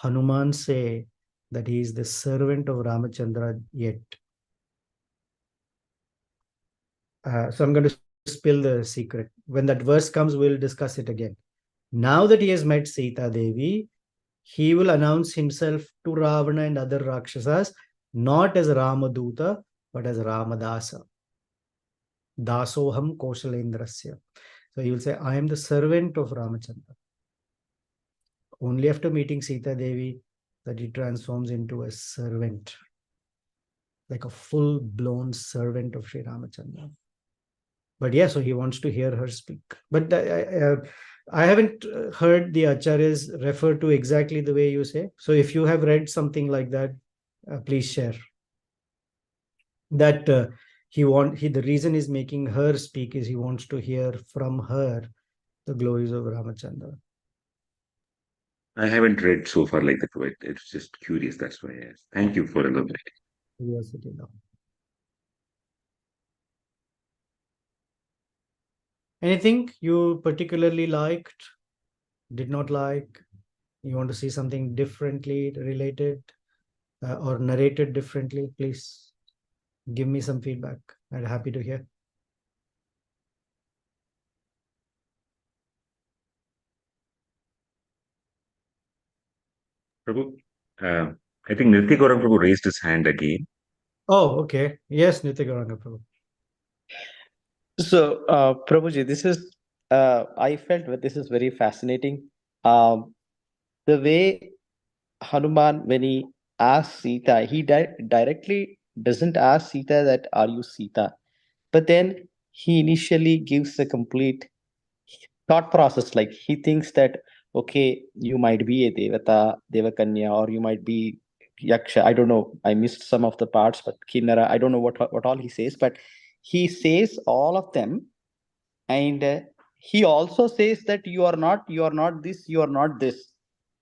Hanuman say that he is the servant of Ramachandra yet. So I'm going to spill the secret. When that verse comes, we'll discuss it again. Now that he has met Sitadevi, he will announce himself to Ravana and other Rakshasas, not as Ramaduta, but as Ramadasa. Dasoham Koshalendrasya. So he will say, I am the servant of Ramachandra. Only after meeting Sita Devi that he transforms into a servant, like a full-blown servant of Sri Ramachandra. But yeah, so he wants to hear her speak. But I haven't heard the acharyas refer to exactly the way you say. So if you have read something like that, please share. That the reason he's making her speak is he wants to hear from her the glories of Ramachandra. I haven't read so far like that, but it's just curious. That's why I asked. Thank you for elaborating. Curiosity now. Anything you particularly liked, did not like, you want to see something differently related or narrated differently, please give me some feedback. I'm happy to hear. Prabhu, I think Nitya Gaurang Prabhu raised his hand again. Oh, okay. Yes, Nitya Gauranga Prabhu. So, Prabhuji, this is, I felt that this is very fascinating. The way Hanuman, when he asks Sita, he directly doesn't ask Sita that, are you Sita? But then he initially gives a complete thought process. Like he thinks that, okay, you might be a Devata, Devakanya, or you might be Yaksha. I don't know. I missed some of the parts, but Kinnara, I don't know what all he says, but he says all of them. And he also says that you are not this, you are not this.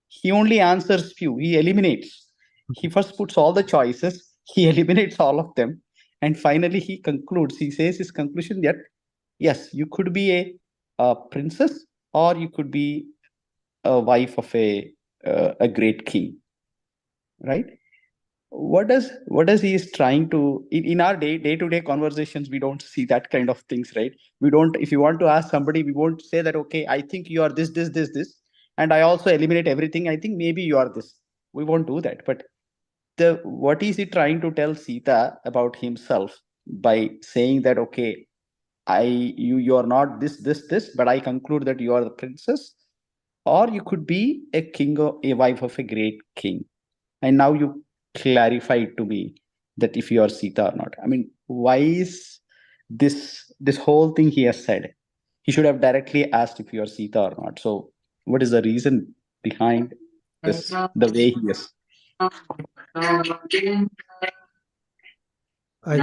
He only answers few, he eliminates. He first puts all the choices, he eliminates all of them, and finally he concludes. He says his conclusion that yes, you could be a princess, or you could be a wife of a great king, right? What does he is trying to, in our day-to-day conversations, we don't see that kind of things, right? We don't, if you want to ask somebody, we won't say that, okay, I think you are this, and I also eliminate everything, I think maybe you are this. We won't do that. But the what is he trying to tell Sita about himself by saying that, okay, you are not this, but I conclude that you are the princess, or you could be a king, or a wife of a great king. And now you clarify it to me that if you are Sita or not. I mean, why is this whole thing he has said? He should have directly asked if you are Sita or not. So what is the reason behind this, the way he is? I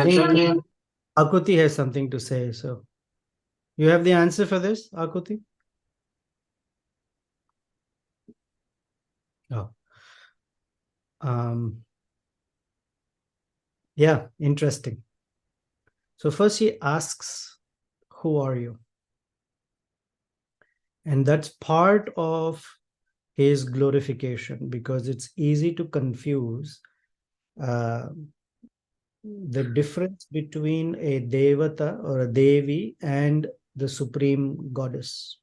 think Akuti has something to say. So you have the answer for this, Akuti? Oh. Yeah, interesting. So first he asks, who are you? And that's part of his glorification, because it's easy to confuse the difference between a devata or a devi and the supreme goddess,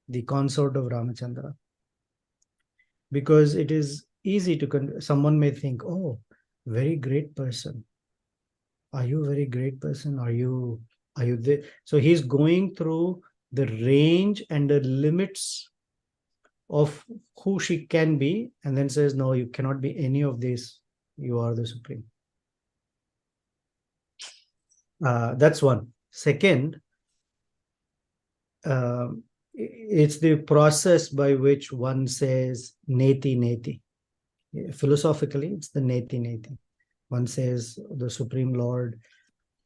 the consort of Ramachandra. Because it is easy to, someone may think, oh, very great person. Are you a very great person? Are you there? So he's going through the range and the limits of who she can be, and then says, no, you cannot be any of these. You are the supreme. That's one. Second, it's the process by which one says neti neti. Philosophically, it's the neti neti. One says the Supreme Lord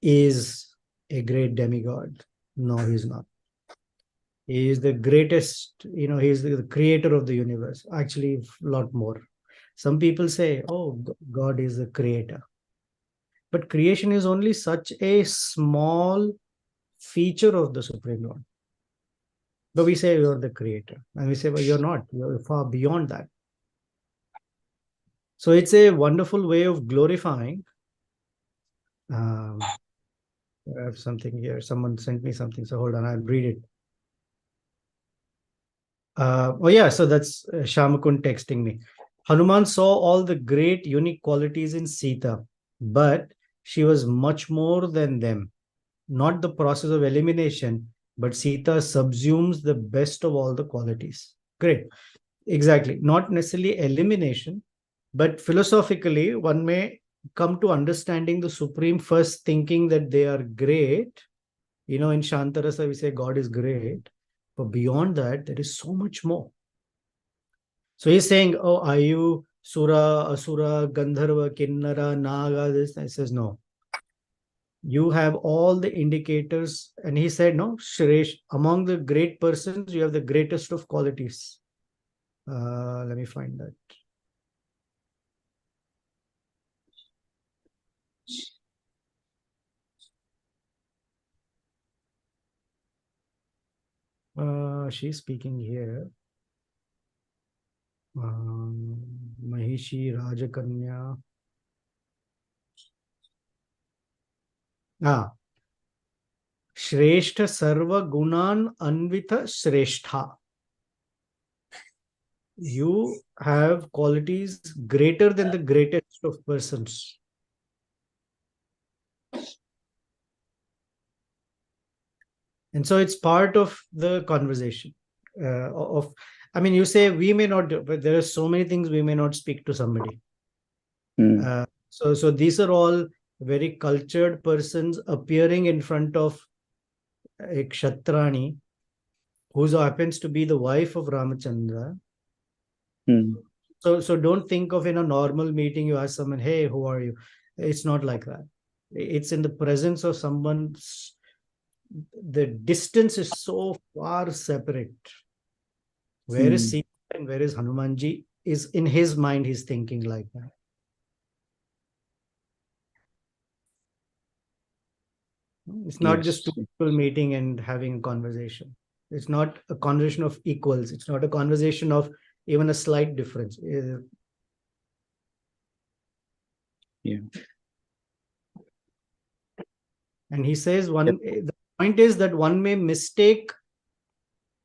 is a great demigod. No, he's not. He is the greatest, he's the creator of the universe. Actually, a lot more. Some people say, oh, God is the creator. But creation is only such a small feature of the Supreme Lord. But we say you're the creator. And we say, well, you're not. You're far beyond that. So it's a wonderful way of glorifying. I have something here. Someone sent me something. So hold on, I'll read it. Oh yeah, so that's Shamakun texting me. Hanuman saw all the great unique qualities in Sita, but she was much more than them. Not the process of elimination, but Sita subsumes the best of all the qualities. Great. Exactly. Not necessarily elimination, but philosophically, one may come to understanding the Supreme first thinking that they are great. In Shantarasa, we say God is great. But beyond that, there is so much more. So he's saying, oh, are you Sura, Asura, Gandharva, Kinnara, Naga, this? I says, no. You have all the indicators. And he said, no, Shresh, among the great persons, you have the greatest of qualities. Let me find that. She's speaking here. Mahishi Rajakanya. Shrestha Sarva Gunan Anvita Shrestha. you have qualities greater than the greatest of persons. And so it's part of the conversation of, I mean, you say we may not do, but there are so many things we may not speak to somebody. So these are all very cultured persons appearing in front of a Kshatrani, who happens to be the wife of Ramachandra. So don't think of in a normal meeting, you ask someone, hey, who are you? It's not like that. It's in the presence of someone. The distance is so far separate. Where is Sita and where is Hanumanji? Is in his mind, he's thinking like that. It's not just two people meeting and having a conversation. It's not a conversation of equals. It's not a conversation of even a slight difference. Yeah. And he says the point is that one may mistake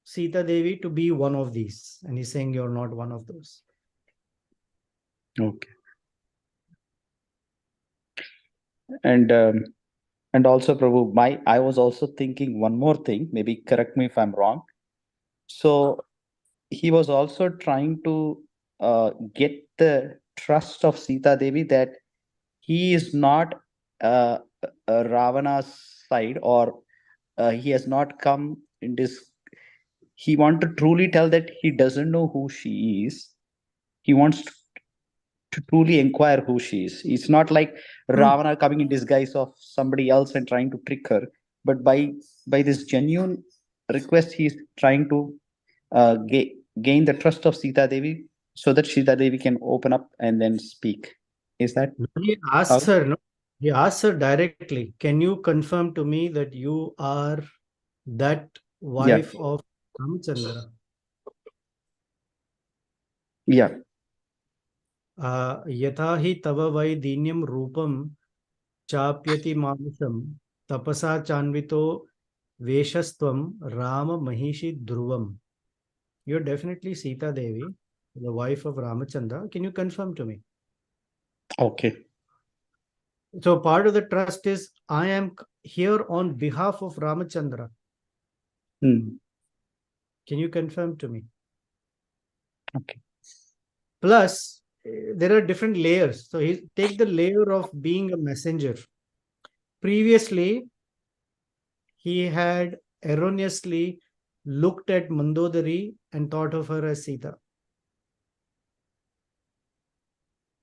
Sitadevi to be one of these. And he's saying you're not one of those. Okay. And also, Prabhu, I was also thinking one more thing, maybe correct me if I'm wrong. So he was also trying to get the trust of Sita Devi that he is not Ravana's side, or he has not come in this. He wants to truly tell that he doesn't know who she is. He wants to truly inquire who she is. It's not like Ravana coming in disguise of somebody else and trying to trick her, but by this genuine request, he's trying to gain the trust of Sita Devi so that Sita Devi can open up and then speak. Is that? He asks her, no? He asks her directly, can you confirm to me that you are that wife of Ramachandra? Yeah. Yatha hi tava vaidinyam rupam chapyati manusham tapasa chanvito veshastvam Rama Mahishi Dhruvam. You're definitely Sita Devi, the wife of Ramachandra. Can you confirm to me? Okay. So part of the trust is I am here on behalf of Ramachandra. Can you confirm to me? Okay. Plus, there are different layers. So take the layer of being a messenger. Previously, he had erroneously looked at Mandodari and thought of her as Sita.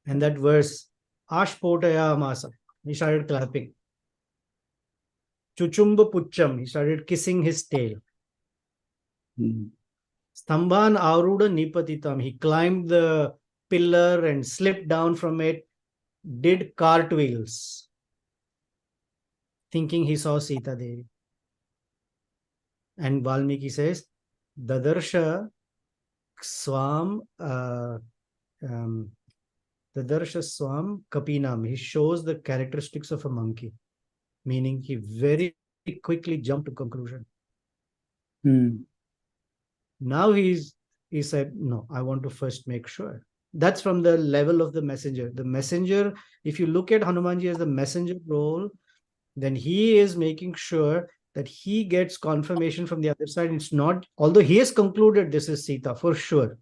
And that verse, Ashpotaya Amasa, he started clapping. Chuchumba Pucham, he started kissing his tail. Stambhan Aruda Nipatitam, he climbed the pillar and slipped down from it, did cartwheels, thinking he saw Sita Devi. And Valmiki says, Dadarsha Swam Dadarsha Swam Kapinam. He shows the characteristics of a monkey, meaning he very quickly jumped to conclusion. Now he said, no, I want to first make sure. That's from the level of the messenger. The messenger, if you look at Hanumanji as the messenger role, then he is making sure that he gets confirmation from the other side. It's not, although he has concluded this is Sita for sure,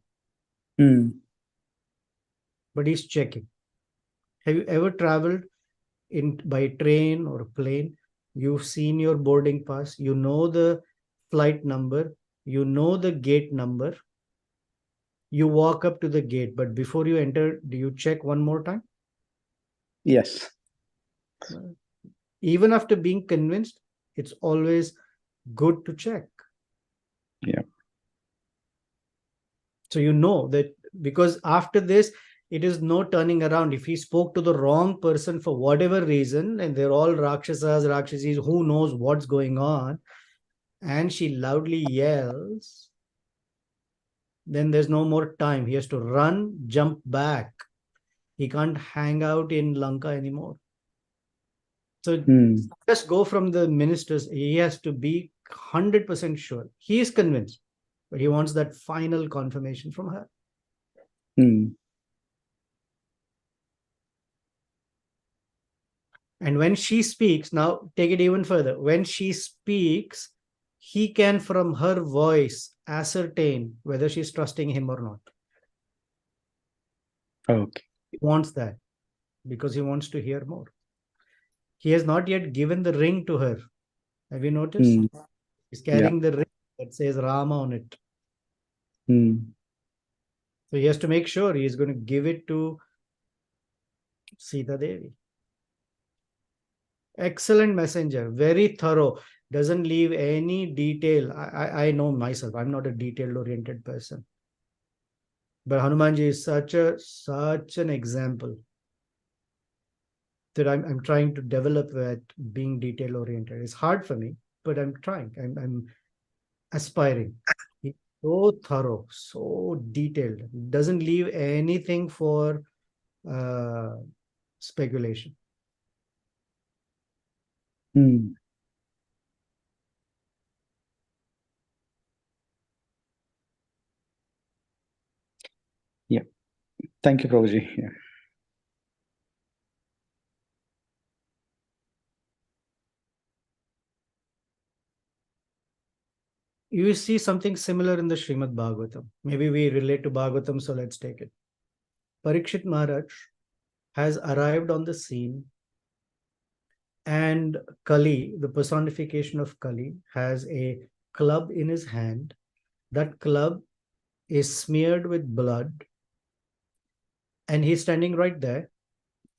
but he's checking. Have you ever traveled by train or plane? You've seen your boarding pass, you know the flight number, you know the gate number. You walk up to the gate, but before you enter, do you check one more time? Yes. Even after being convinced, it's always good to check. Yeah. So you know that, because after this, it is no turning around. If he spoke to the wrong person for whatever reason, and they're all Rakshasis, who knows what's going on, and she loudly yells, then there's no more time. He has to run, jump back. He can't hang out in Lanka anymore. So just go from the ministers. He has to be 100% sure. He is convinced, but he wants that final confirmation from her. Hmm. And when she speaks, now take it even further. When she speaks, he can, from her voice, ascertain whether she's trusting him or not. Okay. He wants that because he wants to hear more. He has not yet given the ring to her. Have you noticed? Hmm. He's carrying the ring that says Rama on it. Hmm. So he has to make sure he is going to give it to Sitadevi. Excellent messenger, very thorough, doesn't leave any detail. I know myself, I'm not a detailed oriented person. But Hanumanji is such an example that I'm trying to develop at being detail oriented. It's hard for me, but I'm trying. I'm aspiring. He's so thorough, so detailed, doesn't leave anything for speculation. Hmm. Yeah. Thank you, Prabhuji. Yeah. You see something similar in the Srimad Bhagavatam. Maybe we relate to Bhagavatam, so let's take it. Parikshit Maharaj has arrived on the scene, and Kali, the personification of Kali, has a club in his hand. That club is smeared with blood, and he's standing right there.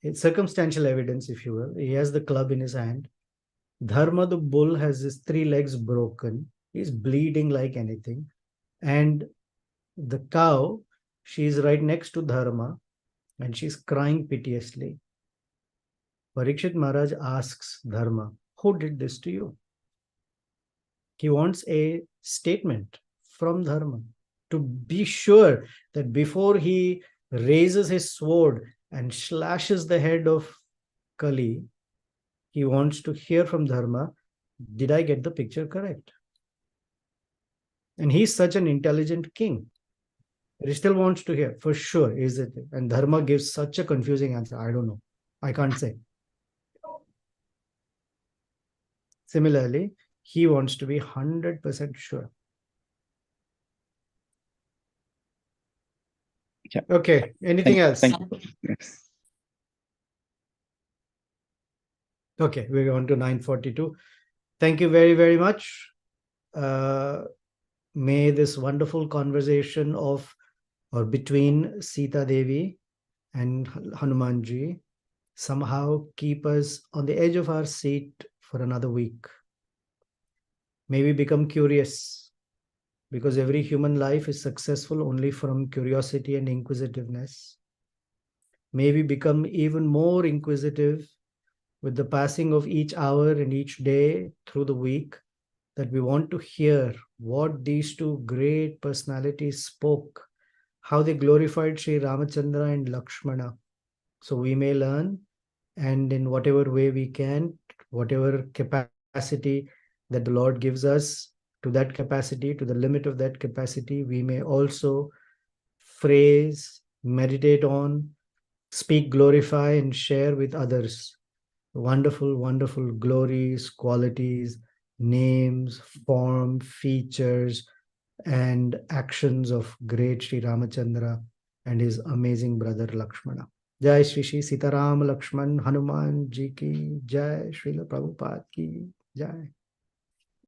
It's circumstantial evidence, if you will. He has the club in his hand. Dharma, the bull, has his 3 legs broken. He's bleeding like anything. And the cow, she's right next to Dharma, and she's crying piteously. Parikshit Maharaj asks Dharma, who did this to you? He wants a statement from Dharma to be sure that before he raises his sword and slashes the head of Kali, he wants to hear from Dharma, did I get the picture correct? And he's such an intelligent king. He still wants to hear, for sure, is it? And Dharma gives such a confusing answer. I don't know. I can't say. Similarly, he wants to be 100% sure. Yeah. Okay. Anything else? Thank you. Yes. Okay, we're on to 942. Thank you very, very much. May this wonderful conversation of or between Sita Devi and Hanumanji somehow keep us on the edge of our seat for another week. May we become curious, because every human life is successful only from curiosity and inquisitiveness. May we become even more inquisitive with the passing of each hour and each day through the week, that we want to hear what these 2 great personalities spoke, how they glorified Sri Ramachandra and Lakshmana. So we may learn, and in whatever way we can, whatever capacity that the Lord gives us, to that capacity, to the limit of that capacity, we may also phrase, meditate on, speak, glorify, and share with others wonderful, wonderful glories, qualities, names, form, features, and actions of great Sri Ramachandra and his amazing brother Lakshmana. Jai Shri Shri Sitaram Lakshman Hanuman Ji ki Jai, Srila Prabhupada ki Jai.